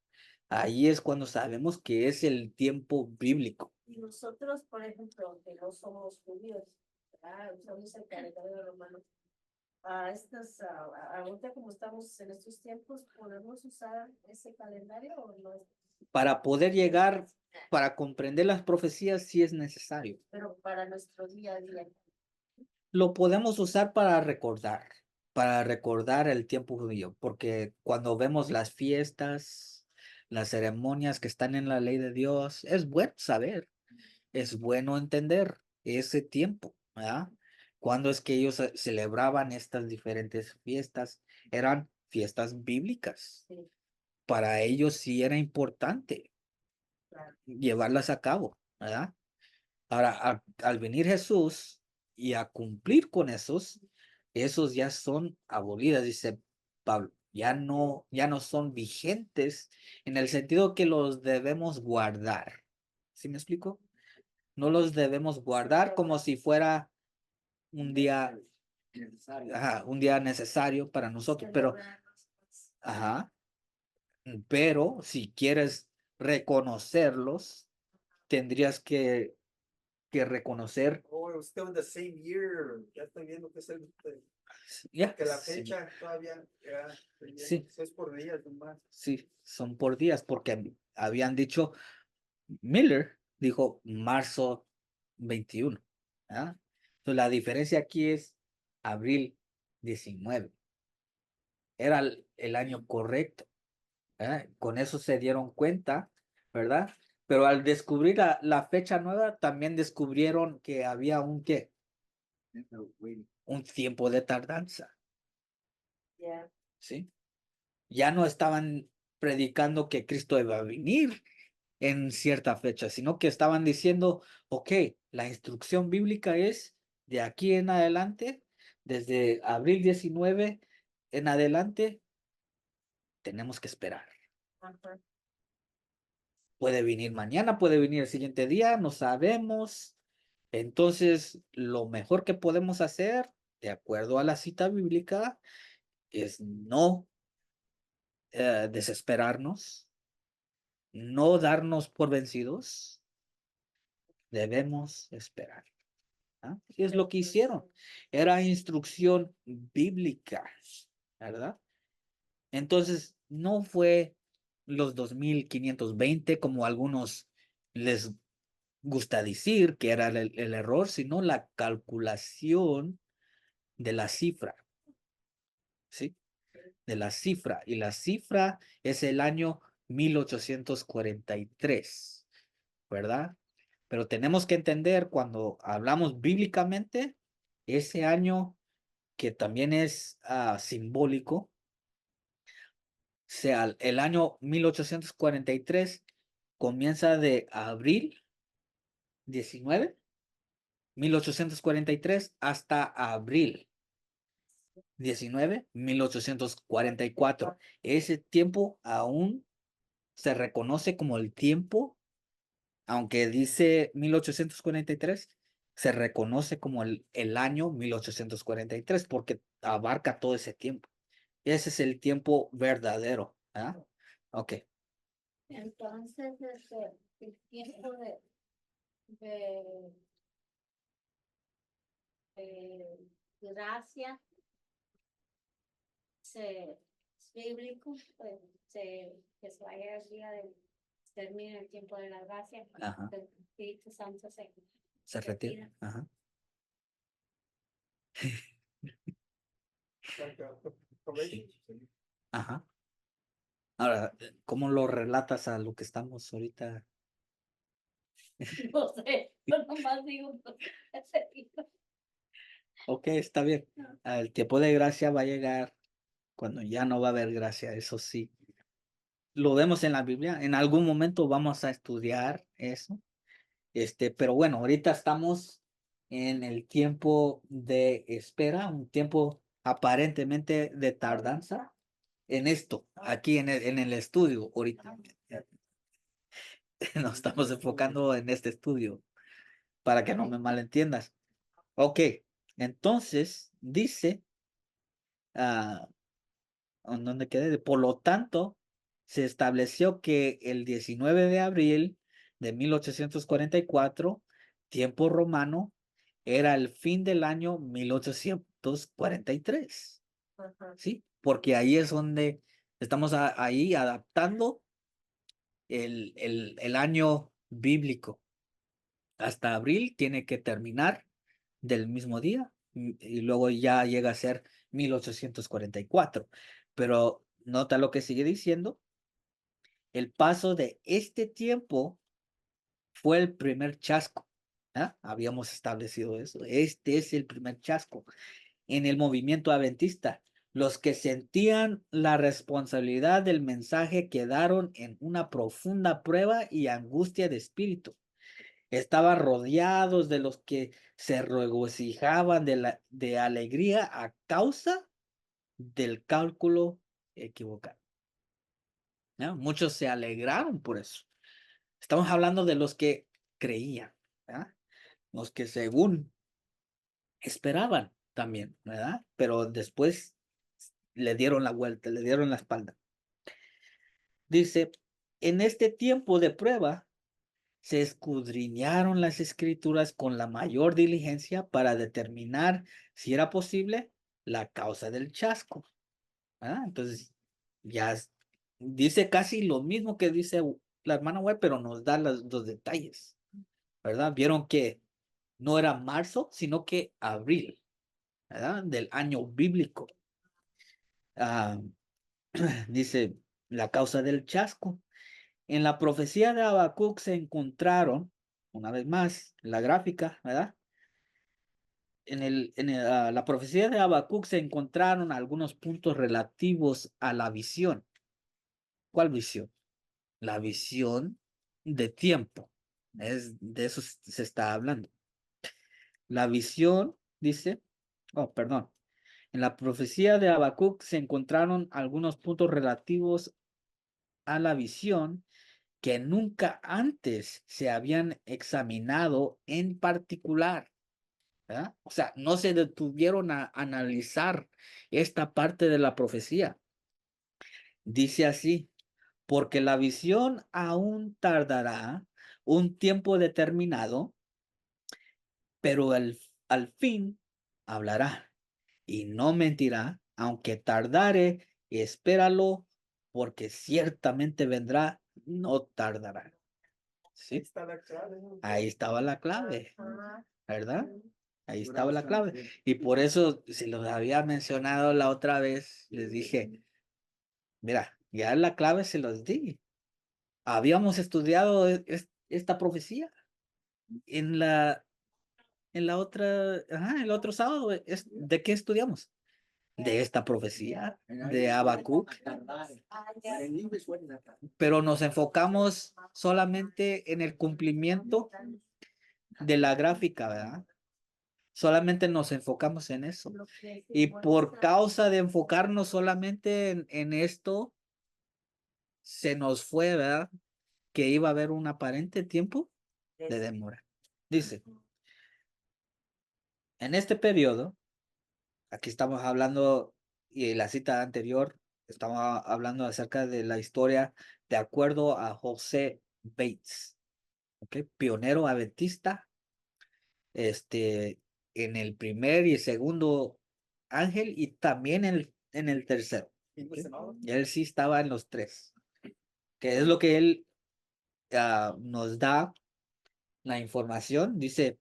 Speaker 1: Ahí es cuando sabemos que es el tiempo bíblico.
Speaker 3: Y nosotros, por ejemplo, que no somos judíos, usamos el calendario romano. Ahorita como estamos en estos tiempos, ¿podemos usar ese calendario o no?
Speaker 1: Para poder llegar, para comprender las profecías, sí es necesario.
Speaker 3: Pero para nuestro día a día.
Speaker 1: Lo podemos usar para recordar el tiempo judío, porque cuando vemos las fiestas, las ceremonias que están en la ley de Dios, es bueno saber, es bueno entender ese tiempo, ¿verdad? Cuando es que ellos celebraban estas diferentes fiestas, eran fiestas bíblicas.
Speaker 3: Sí,
Speaker 1: Para ellos sí era importante
Speaker 3: claro.
Speaker 1: llevarlas a cabo, ¿verdad? Ahora, al venir Jesús y a cumplir con esos ya son abolidas, dice Pablo, ya no son vigentes en el sentido que los debemos guardar. ¿Sí me explico? No los debemos guardar como si fuera un día,
Speaker 4: Necesario.
Speaker 1: un día necesario para nosotros, pero,
Speaker 3: Celebrarlos, pues.
Speaker 1: ajá, pero si quieres reconocerlos, tendrías que reconocer.
Speaker 2: Oh, still in the same year. Ya estoy viendo que es
Speaker 1: Ya,
Speaker 2: que la
Speaker 1: sí,
Speaker 2: fecha todavía
Speaker 1: Sí.
Speaker 2: es por días nomás.
Speaker 1: sí, son por días, porque habían dicho, Miller dijo marzo 21. ¿Ah? Entonces la diferencia aquí es abril 19. Era el año correcto. Con eso se dieron cuenta, ¿verdad? Pero al descubrir la fecha nueva, también descubrieron que había ¿qué? Un tiempo de tardanza,
Speaker 3: Ya.
Speaker 1: ¿sí? Ya no estaban predicando que Cristo iba a venir en cierta fecha, sino que estaban diciendo, ok, la instrucción bíblica es de aquí en adelante, desde abril 19 en adelante, tenemos que esperar.
Speaker 3: Ajá.
Speaker 1: Puede venir mañana, puede venir el siguiente día, no sabemos. Entonces, lo mejor que podemos hacer, de acuerdo a la cita bíblica, es no desesperarnos, no darnos por vencidos, debemos esperar. ¿Ah? Y es lo que hicieron. Era instrucción bíblica, ¿verdad? Entonces, no fue los 2520 como algunos les gusta decir que era el error, sino la calculación de la cifra, ¿sí? De la cifra. Y la cifra es el año 1843, ¿verdad? Pero tenemos que entender cuando hablamos bíblicamente, ese año que también es simbólico, sea el año 1843 comienza de abril 19, 1843 hasta abril 19, 1844. Ese tiempo aún se reconoce como el tiempo, aunque dice 1843, se reconoce como el año 1843 porque abarca todo ese tiempo. Ese es el tiempo verdadero. ¿Ah? Ok.
Speaker 5: Entonces, el tiempo de, de gracia es bíblico, pues, que se vaya el día del termine el tiempo de la gracia,
Speaker 1: Ajá.
Speaker 5: el Espíritu Santo
Speaker 1: Se retira. Ajá.
Speaker 2: Probation.
Speaker 1: Ajá. Ahora, ¿cómo lo relatas a lo que estamos ahorita?
Speaker 5: No sé, yo nomás digo,
Speaker 1: Ok, está bien. El tiempo de gracia va a llegar cuando ya no va a haber gracia, eso sí. Lo vemos en la Biblia. En algún momento vamos a estudiar eso. Pero bueno, ahorita estamos en el tiempo de espera, un tiempo aparentemente de tardanza en esto, aquí en el estudio, ahorita. Nos estamos enfocando en este estudio para que no me malentiendas. Ok, entonces dice, ¿en dónde quedé? Por lo tanto, se estableció que el 19 de abril de 1844, tiempo romano, era el fin del año 1843.
Speaker 3: Ajá.
Speaker 1: ¿Sí? Porque ahí es donde estamos ahí adaptando el año bíblico. Hasta abril tiene que terminar del mismo día y luego ya llega a ser 1844. Pero nota lo que sigue diciendo. El paso de este tiempo fue el primer chasco. ¿Ah? Habíamos establecido eso. Este es el primer chasco en el movimiento adventista. Los que sentían la responsabilidad del mensaje quedaron en una profunda prueba y angustia de espíritu. Estaban rodeados de los que se regocijaban de alegría a causa del cálculo equivocado. ¿No? Muchos se alegraron por eso. Estamos hablando de los que creían, ¿verdad? Los que según esperaban también, ¿verdad? Pero después le dieron la vuelta, le dieron la espalda. Dice, en este tiempo de prueba, se escudriñaron las escrituras con la mayor diligencia para determinar si era posible la causa del chasco. ¿Ah? Entonces, dice casi lo mismo que dice la hermana web, pero nos da los detalles, ¿verdad? Vieron que no era marzo, sino que abril, ¿verdad? Del año bíblico. Ah, dice la causa del chasco. En la profecía de Habacuc se encontraron, una vez más, la gráfica, ¿verdad? La profecía de Habacuc se encontraron algunos puntos relativos a la visión. ¿Cuál visión? La visión de tiempo. De eso se está hablando. La visión, dice, oh, perdón. En la profecía de Habacuc se encontraron algunos puntos relativos a la visión que nunca antes se habían examinado en particular. ¿Verdad? O sea, no se detuvieron a analizar esta parte de la profecía. Dice así, porque la visión aún tardará un tiempo determinado, pero al fin hablará y no mentirá, aunque tardare, espéralo, porque ciertamente vendrá, no tardará.
Speaker 2: Ahí
Speaker 1: ¿Sí?
Speaker 2: está la clave, ¿no?
Speaker 1: Ahí estaba la clave,
Speaker 3: Ajá.
Speaker 1: ¿verdad? Ahí
Speaker 4: Pura
Speaker 1: estaba la
Speaker 4: visión,
Speaker 1: clave.
Speaker 4: sí.
Speaker 1: Y por eso, si los había mencionado la otra vez, les dije, mira, ya la clave se los di. Habíamos estudiado esta profecía en la otra, ajá, el otro sábado. ¿De qué estudiamos? De esta profecía, de Habacuc,
Speaker 4: En inglés, what is that?
Speaker 1: pero nos enfocamos solamente en el cumplimiento de la gráfica, ¿verdad? Solamente nos enfocamos en eso. Y por causa de enfocarnos solamente en esto, se nos fue, ¿verdad? Que iba a haber un aparente tiempo de demora. Dice, en este periodo, aquí estamos hablando, y en la cita anterior, estamos hablando acerca de la historia de acuerdo a José Bates, ¿ok? Pionero adventista, en el primer y segundo ángel y también en el tercero.
Speaker 2: ¿Quién
Speaker 1: ¿Ok?
Speaker 2: se llamaba?
Speaker 1: Y él sí estaba en los tres, que es lo que él nos da la información. Dice,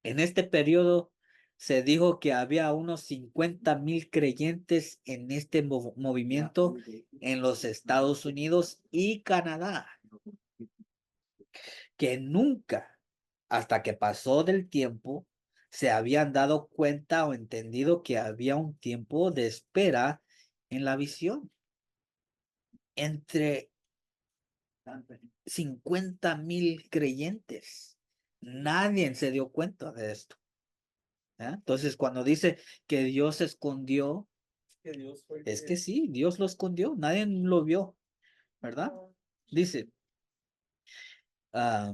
Speaker 1: en este periodo se dijo que había unos 50,000 creyentes en este movimiento en los Estados Unidos y Canadá, que nunca, hasta que pasó del tiempo, se habían dado cuenta o entendido que había un tiempo de espera en la visión. Entre 50,000 creyentes. Nadie se dio cuenta de esto. ¿Ah? Entonces, cuando dice que Dios escondió,
Speaker 2: Que Dios fue el
Speaker 1: es que sí, Dios lo escondió, nadie lo vio, ¿verdad? Dice, ah,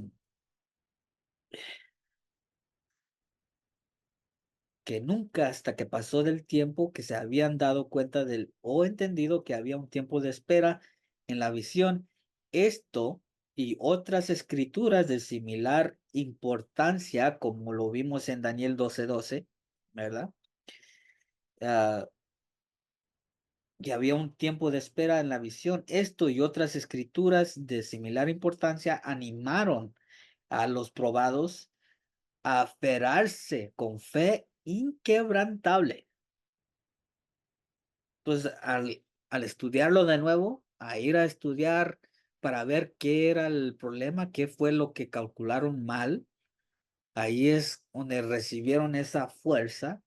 Speaker 1: que nunca hasta que pasó del tiempo que se habían dado cuenta del o entendido que había un tiempo de espera en la visión. Esto y otras escrituras de similar importancia, como lo vimos en Daniel 12:12, ¿verdad? Ah, que había un tiempo de espera en la visión. Esto y otras escrituras de similar importancia animaron a los probados a aferrarse con fe inquebrantable. Pues al estudiarlo de nuevo, a ir a estudiar para ver qué era el problema, qué fue lo que calcularon mal, ahí es donde recibieron esa fuerza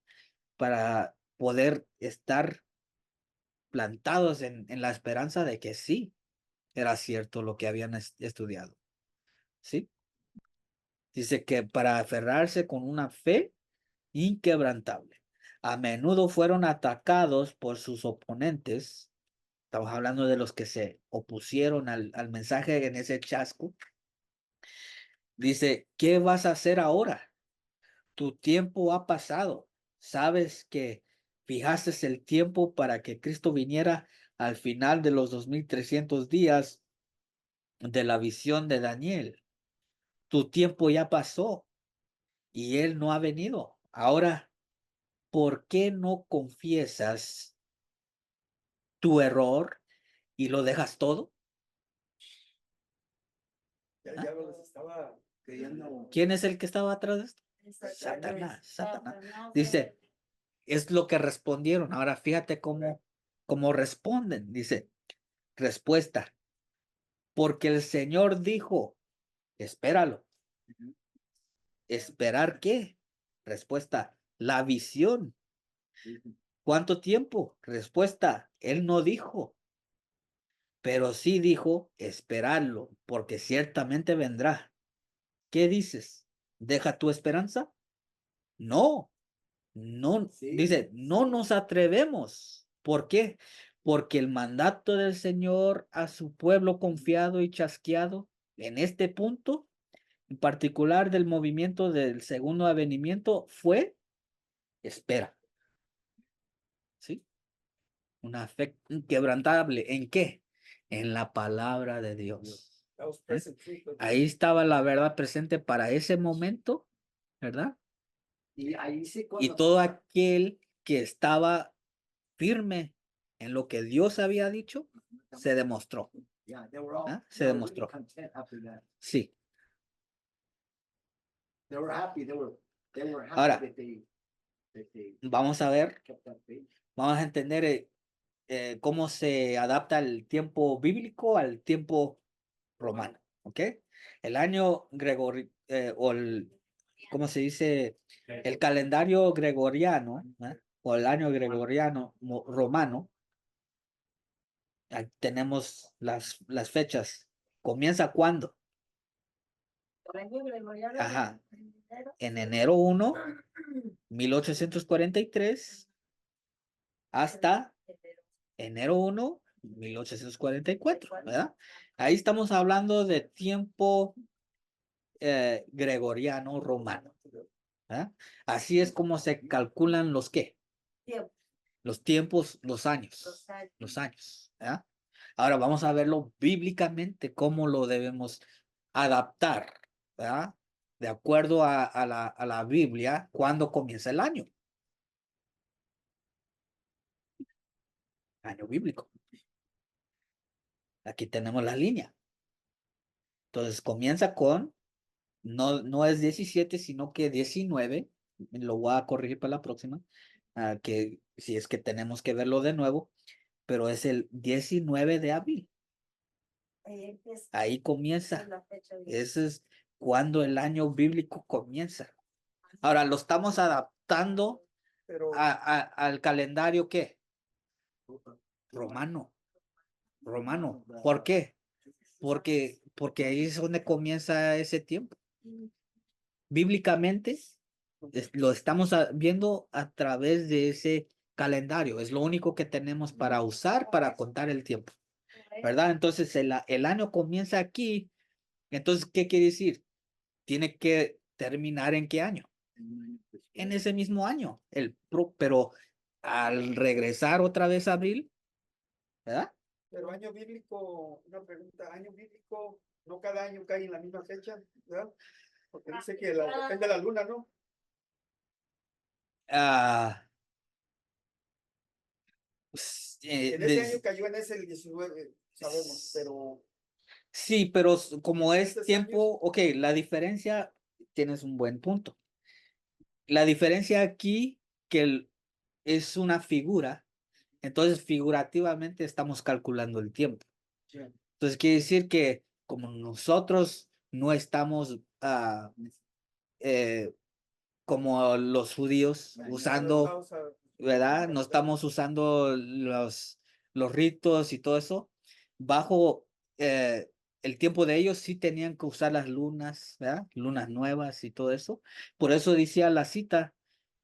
Speaker 1: para poder estar plantados en la esperanza de que sí era cierto lo que habían estudiado. ¿Sí? Dice que para aferrarse con una fe inquebrantable. A menudo fueron atacados por sus oponentes. Estamos hablando de los que se opusieron al mensaje en ese chasco. Dice, ¿qué vas a hacer ahora? Tu tiempo ha pasado. Sabes que fijaste el tiempo para que Cristo viniera al final de los 2300 días de la visión de Daniel. Tu tiempo ya pasó y él no ha venido. Ahora, ¿por qué no confiesas tu error y lo dejas todo?
Speaker 2: Ya el
Speaker 1: ¿Ah?
Speaker 2: diablo les estaba
Speaker 4: Creyendo.
Speaker 1: ¿Quién es el que estaba atrás de esto? Satanás, Satanás. Dice, es lo que respondieron. Ahora fíjate cómo responden. Dice, respuesta, porque el Señor dijo, espéralo. ¿Esperar qué? Respuesta, la visión. ¿Cuánto tiempo? Respuesta, él no dijo, pero sí dijo, esperarlo, porque ciertamente vendrá. ¿Qué dices? ¿Deja tu esperanza? No, no,
Speaker 4: Sí.
Speaker 1: dice, no nos atrevemos. ¿Por qué? porque el mandato del Señor a su pueblo confiado y chasqueado en este punto, en particular del movimiento del segundo avenimiento, fue espera. ¿Sí? Una fe inquebrantable. ¿En qué? En la palabra de Dios.
Speaker 2: That was present truth.
Speaker 1: Ahí estaba la verdad presente para ese momento, ¿verdad?
Speaker 4: Y ahí se
Speaker 1: Y
Speaker 4: conoce.
Speaker 1: todo aquel que estaba firme en lo que Dios había dicho, se demostró.
Speaker 4: Yeah, they were all,
Speaker 1: ¿Ah? Se
Speaker 4: they were really
Speaker 1: demostró.
Speaker 4: content after that.
Speaker 1: Sí.
Speaker 4: They were happy. They were happy
Speaker 1: Ahora,
Speaker 4: that they
Speaker 1: vamos a ver,
Speaker 4: kept that faith.
Speaker 1: vamos a entender cómo se adapta el tiempo bíblico al tiempo romano, ¿ok? El año o el, ¿cómo se dice? El calendario gregoriano, o el año gregoriano romano, tenemos las fechas. ¿Comienza cuándo?
Speaker 3: El año gregoriano,
Speaker 1: Ajá.
Speaker 3: en enero,
Speaker 1: En enero 1, 1843, hasta enero 1, 1844, ¿verdad? Ahí estamos hablando de tiempo gregoriano romano. ¿Verdad? Así es como se calculan los qué,
Speaker 3: tiempo,
Speaker 1: los tiempos, los años,
Speaker 3: los años.
Speaker 1: los años. ¿Verdad? Ahora vamos a verlo bíblicamente, cómo lo debemos adaptar, ¿verdad? De acuerdo a la Biblia, cuándo comienza el año. Año bíblico. Aquí tenemos la línea. Entonces comienza con, no es 17, sino que 19. Lo voy a corregir para la próxima, que si es que tenemos que verlo de nuevo, pero es el 19 de abril.
Speaker 3: Ahí empieza
Speaker 1: Ahí comienza.
Speaker 3: la fecha de
Speaker 1: Ese es cuando el año bíblico comienza. Ahora lo estamos adaptando
Speaker 2: Pero
Speaker 1: al calendario ¿qué? Romano. Romano. ¿Por qué? Porque ahí es donde comienza ese tiempo. Bíblicamente lo estamos viendo a través de ese calendario. Es lo único que tenemos para usar para contar el tiempo, ¿verdad? Entonces el año comienza aquí. Entonces, ¿qué quiere decir? Tiene que terminar ¿en qué año? En ese mismo año. Pero al regresar otra vez a abril, ¿verdad?
Speaker 2: Pero año bíblico, una pregunta, año bíblico, no cada año cae en la misma fecha, ¿verdad? Porque dice que depende de la luna, ¿no?
Speaker 1: Ah,
Speaker 2: En ese año cayó en ese el 19, sabemos, pero
Speaker 1: sí, pero como es
Speaker 2: Estos
Speaker 1: tiempo, ok, la diferencia, tienes un buen punto. La diferencia aquí que es una figura, entonces figurativamente estamos calculando el tiempo. Entonces quiere decir que como nosotros no estamos como los judíos usando, ¿verdad? No estamos usando los ritos y todo eso. Bajo el tiempo de ellos sí tenían que usar las lunas, ¿verdad? Lunas nuevas y todo eso. Por eso decía la cita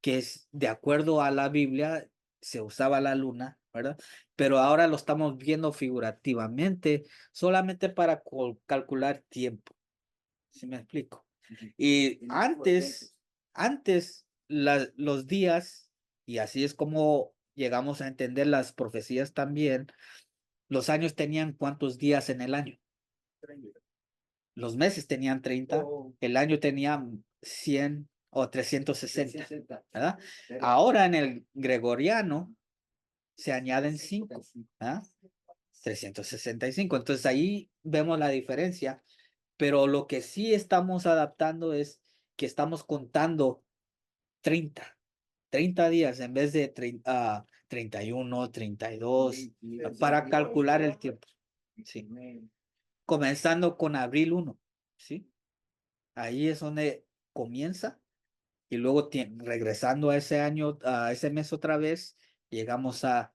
Speaker 1: que es de acuerdo a la Biblia se usaba la luna, ¿verdad? Pero ahora lo estamos viendo figurativamente, solamente para calcular tiempo. ¿Sí me explico? Y antes los días, y así es como llegamos a entender las profecías también, los años tenían cuántos días en el año. Los meses tenían 30, el año tenía 100 o 360, ¿verdad? Ahora en el gregoriano se añaden 5, ¿verdad? 365. Entonces ahí vemos la diferencia, pero lo que sí estamos adaptando es que estamos contando 30 días en vez de 31, 32, para calcular el tiempo. Sí. Comenzando con abril 1, ¿sí? Ahí es donde comienza y luego regresando a ese año, a ese mes otra vez, llegamos a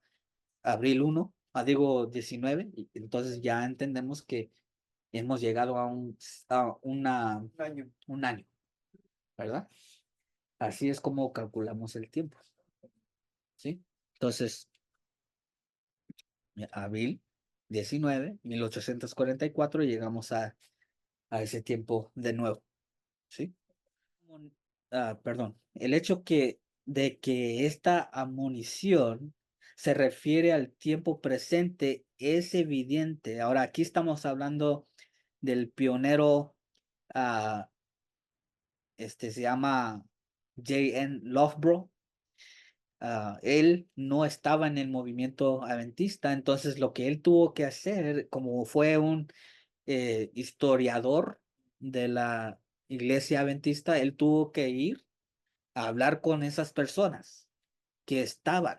Speaker 1: abril 1, digo 19, y entonces ya entendemos que hemos llegado a un año, ¿verdad? Así es como calculamos el tiempo, ¿sí? Entonces, Abril 19, 1844, llegamos a ese tiempo de nuevo, ¿sí? Perdón, el hecho de que esta amunición se refiere al tiempo presente es evidente. Ahora, aquí estamos hablando del pionero, ah, se llama J.N. Loughborough. Él no estaba en el movimiento adventista, entonces lo que él tuvo que hacer, como fue un historiador de la iglesia adventista, él tuvo que ir a hablar con esas personas que estaban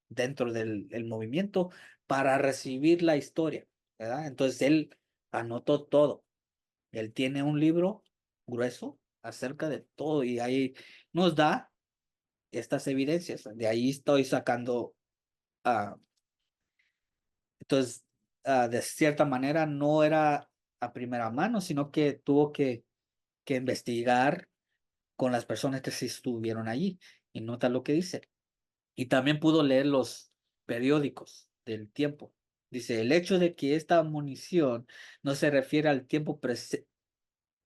Speaker 1: dentro del movimiento para recibir la historia, ¿verdad? Entonces él anotó todo. Él tiene un libro grueso acerca de todo y ahí nos da estas evidencias. De ahí estoy sacando, ah, entonces, de cierta manera no era a primera mano, sino que tuvo que investigar con las personas que sí estuvieron allí. Y nota lo que dice. Y también pudo leer los periódicos del tiempo. Dice, el hecho de que esta munición no se refiere al tiempo presente,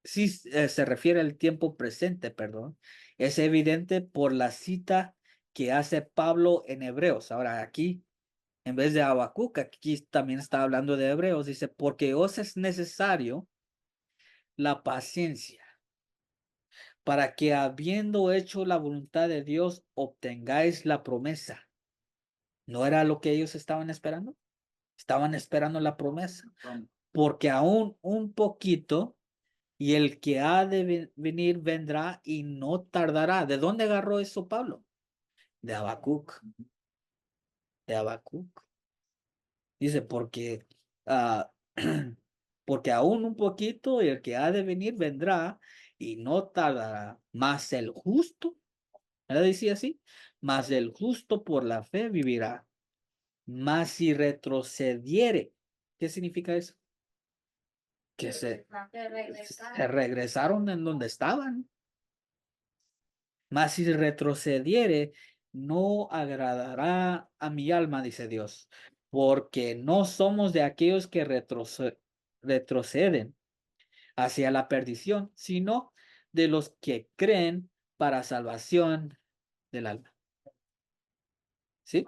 Speaker 1: sí se refiere al tiempo presente, perdón, es evidente por la cita que hace Pablo en Hebreos. Ahora aquí, en vez de Habacuc, aquí también está hablando de Hebreos. Dice, porque os es necesario la paciencia para que habiendo hecho la voluntad de Dios, obtengáis la promesa. ¿No era lo que ellos estaban esperando? Estaban esperando la promesa, porque aún un poquito y el que ha de venir vendrá y no tardará. ¿De dónde agarró eso Pablo? De Habacuc, de Habacuc. Dice, ah, porque aún un poquito y el que ha de venir vendrá y no tardará. Mas el justo, ¿verdad? Decía así, mas el justo por la fe vivirá. Mas si retrocediere, ¿qué significa eso? Que se regresaron en donde estaban. Mas si retrocediere, no agradará a mi alma, dice Dios, porque no somos de aquellos que retroceden hacia la perdición, sino de los que creen para salvación del alma. ¿Sí?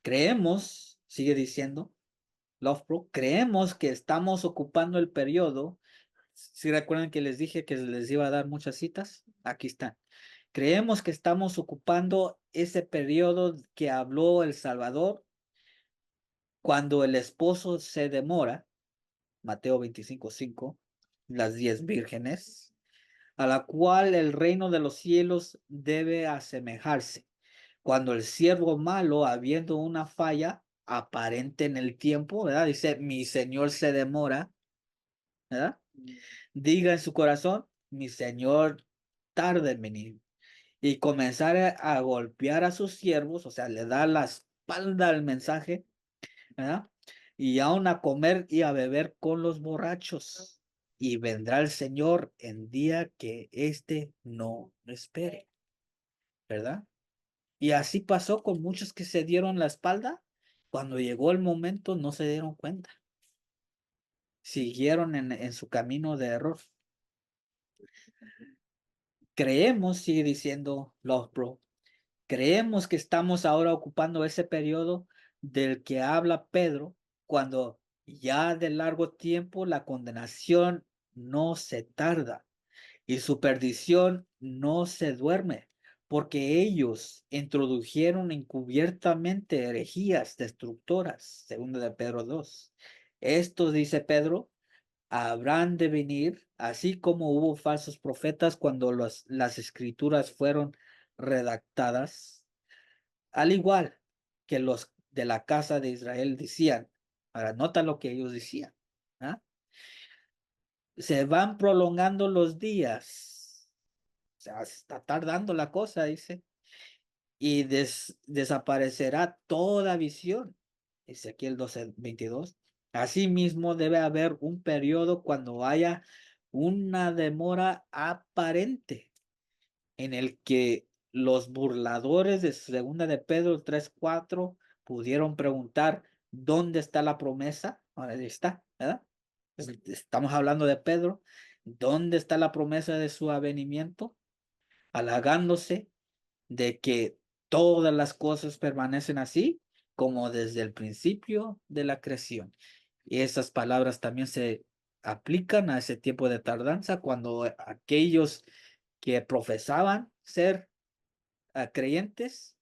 Speaker 1: Creemos, sigue diciendo Loughborough, creemos que estamos ocupando el periodo. Si recuerdan que les dije que les iba a dar muchas citas, aquí están. Creemos que estamos ocupando ese periodo que habló el Salvador cuando el esposo se demora, Mateo 25:5, las 10 vírgenes, a la cual el reino de los cielos debe asemejarse. Cuando el siervo malo, habiendo una falla aparente en el tiempo, ¿verdad? Dice, mi señor se demora, ¿verdad? Diga en su corazón, mi señor tarda en venir. Y comenzar a golpear a sus siervos, o sea, le da la espalda al mensaje, ¿verdad? Y aún a comer y a beber con los borrachos. Y vendrá el Señor en día que éste no espere, ¿verdad? Y así pasó con muchos que se dieron la espalda. Cuando llegó el momento, no se dieron cuenta. Siguieron en su camino de error. Creemos, sigue diciendo Loughborough, creemos que estamos ahora ocupando ese periodo del que habla Pedro, cuando ya de largo tiempo la condenación no se tarda y su perdición no se duerme, porque ellos introdujeron encubiertamente herejías destructoras, segundo de Pedro 2. Esto, dice Pedro, habrán de venir, así como hubo falsos profetas cuando las escrituras fueron redactadas, al igual que los de la casa de Israel decían. Ahora, nota lo que ellos decían. ¿Ah? Se van prolongando los días. O sea, se está tardando la cosa, dice. Y desaparecerá toda visión. Ezequiel 12:22. Asimismo, debe haber un periodo cuando haya una demora aparente en el que los burladores de segunda de Pedro 3:4 pudieron preguntar, ¿dónde está la promesa? Ahora ahí está, ¿verdad? Estamos hablando de Pedro. ¿Dónde está la promesa de su avenimiento? Halagándose de que todas las cosas permanecen así como desde el principio de la creación. Y esas palabras también se aplican a ese tiempo de tardanza cuando aquellos que profesaban ser creyentes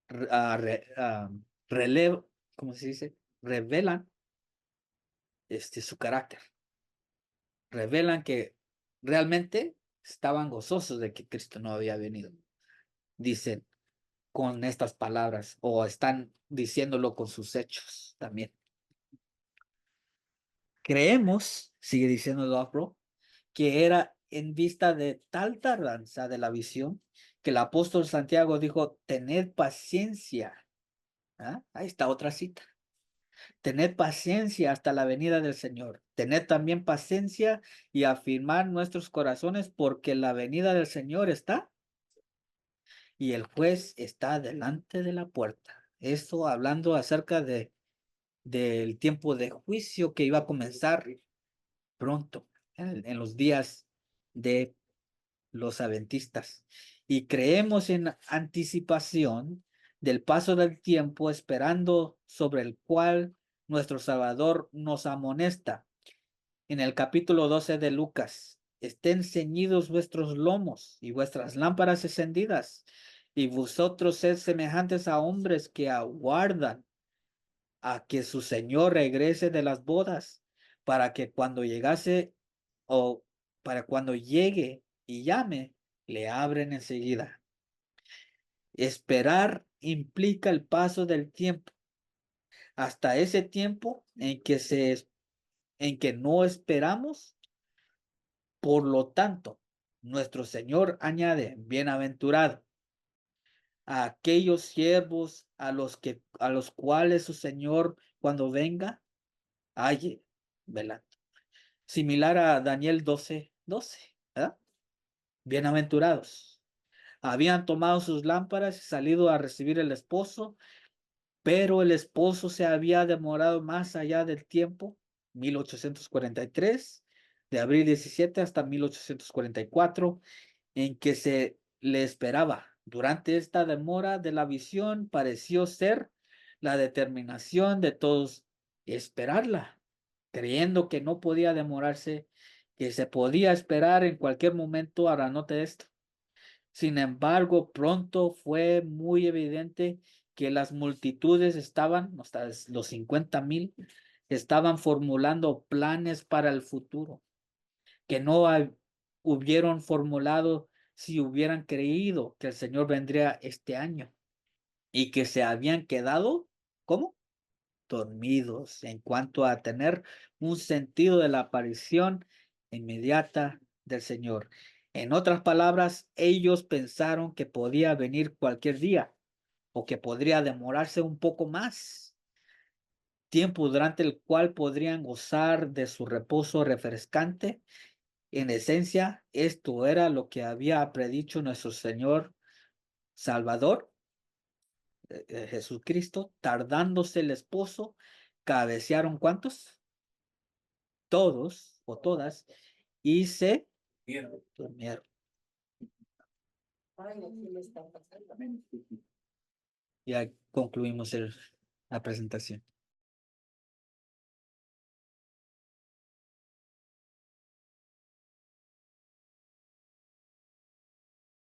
Speaker 1: re- ah, re- ah, relev- ¿cómo se dice? Revelan su carácter, revelan que realmente estaban gozosos de que Cristo no había venido. Dicen con estas palabras o están diciéndolo con sus hechos también. Creemos, sigue diciendo Doppler, que era en vista de tal tardanza de la visión que el apóstol Santiago dijo, tened paciencia. ¿Ah? Ahí está otra cita. Tened paciencia hasta la venida del Señor. Tened también paciencia y afirmar nuestros corazones porque la venida del Señor está y el juez está delante de la puerta. Esto hablando acerca del tiempo de juicio que iba a comenzar pronto, en los días de los adventistas. Y creemos en anticipación del paso del tiempo, esperando sobre el cual nuestro Salvador nos amonesta. En el capítulo 12 de Lucas, estén ceñidos vuestros lomos y vuestras lámparas encendidas, y vosotros sed semejantes a hombres que aguardan a que su señor regrese de las bodas, para que cuando llegase o para cuando llegue y llame, le abren enseguida. Esperar implica el paso del tiempo hasta ese tiempo en que no esperamos. Por lo tanto, nuestro Señor añade, bienaventurado a aquellos siervos a los cuales su Señor cuando venga halle velando. Similar a Daniel 12:12, ¿verdad? Bienaventurados. Habían tomado sus lámparas y salido a recibir el esposo, pero el esposo se había demorado más allá del tiempo, 1843, de abril 17 hasta 1844, en que se le esperaba. Durante esta demora de la visión pareció ser la determinación de todos esperarla, creyendo que no podía demorarse, que se podía esperar en cualquier momento. Ahora note esto. Sin embargo, pronto fue muy evidente que las multitudes estaban, hasta los 50,000, estaban formulando planes para el futuro, que no hubieron formulado si hubieran creído que el Señor vendría este año y que se habían quedado, ¿cómo? Dormidos en cuanto a tener un sentido de la aparición inmediata del Señor. En otras palabras, ellos pensaron que podía venir cualquier día o que podría demorarse un poco más tiempo durante el cual podrían gozar de su reposo refrescante. En esencia, esto era lo que había predicho nuestro Señor Salvador, Jesucristo, tardándose el esposo, cabecearon ¿cuántos? Todos o todas, y se durmieron.
Speaker 3: Ay, aquí me está pasando.
Speaker 1: Ya concluimos la presentación.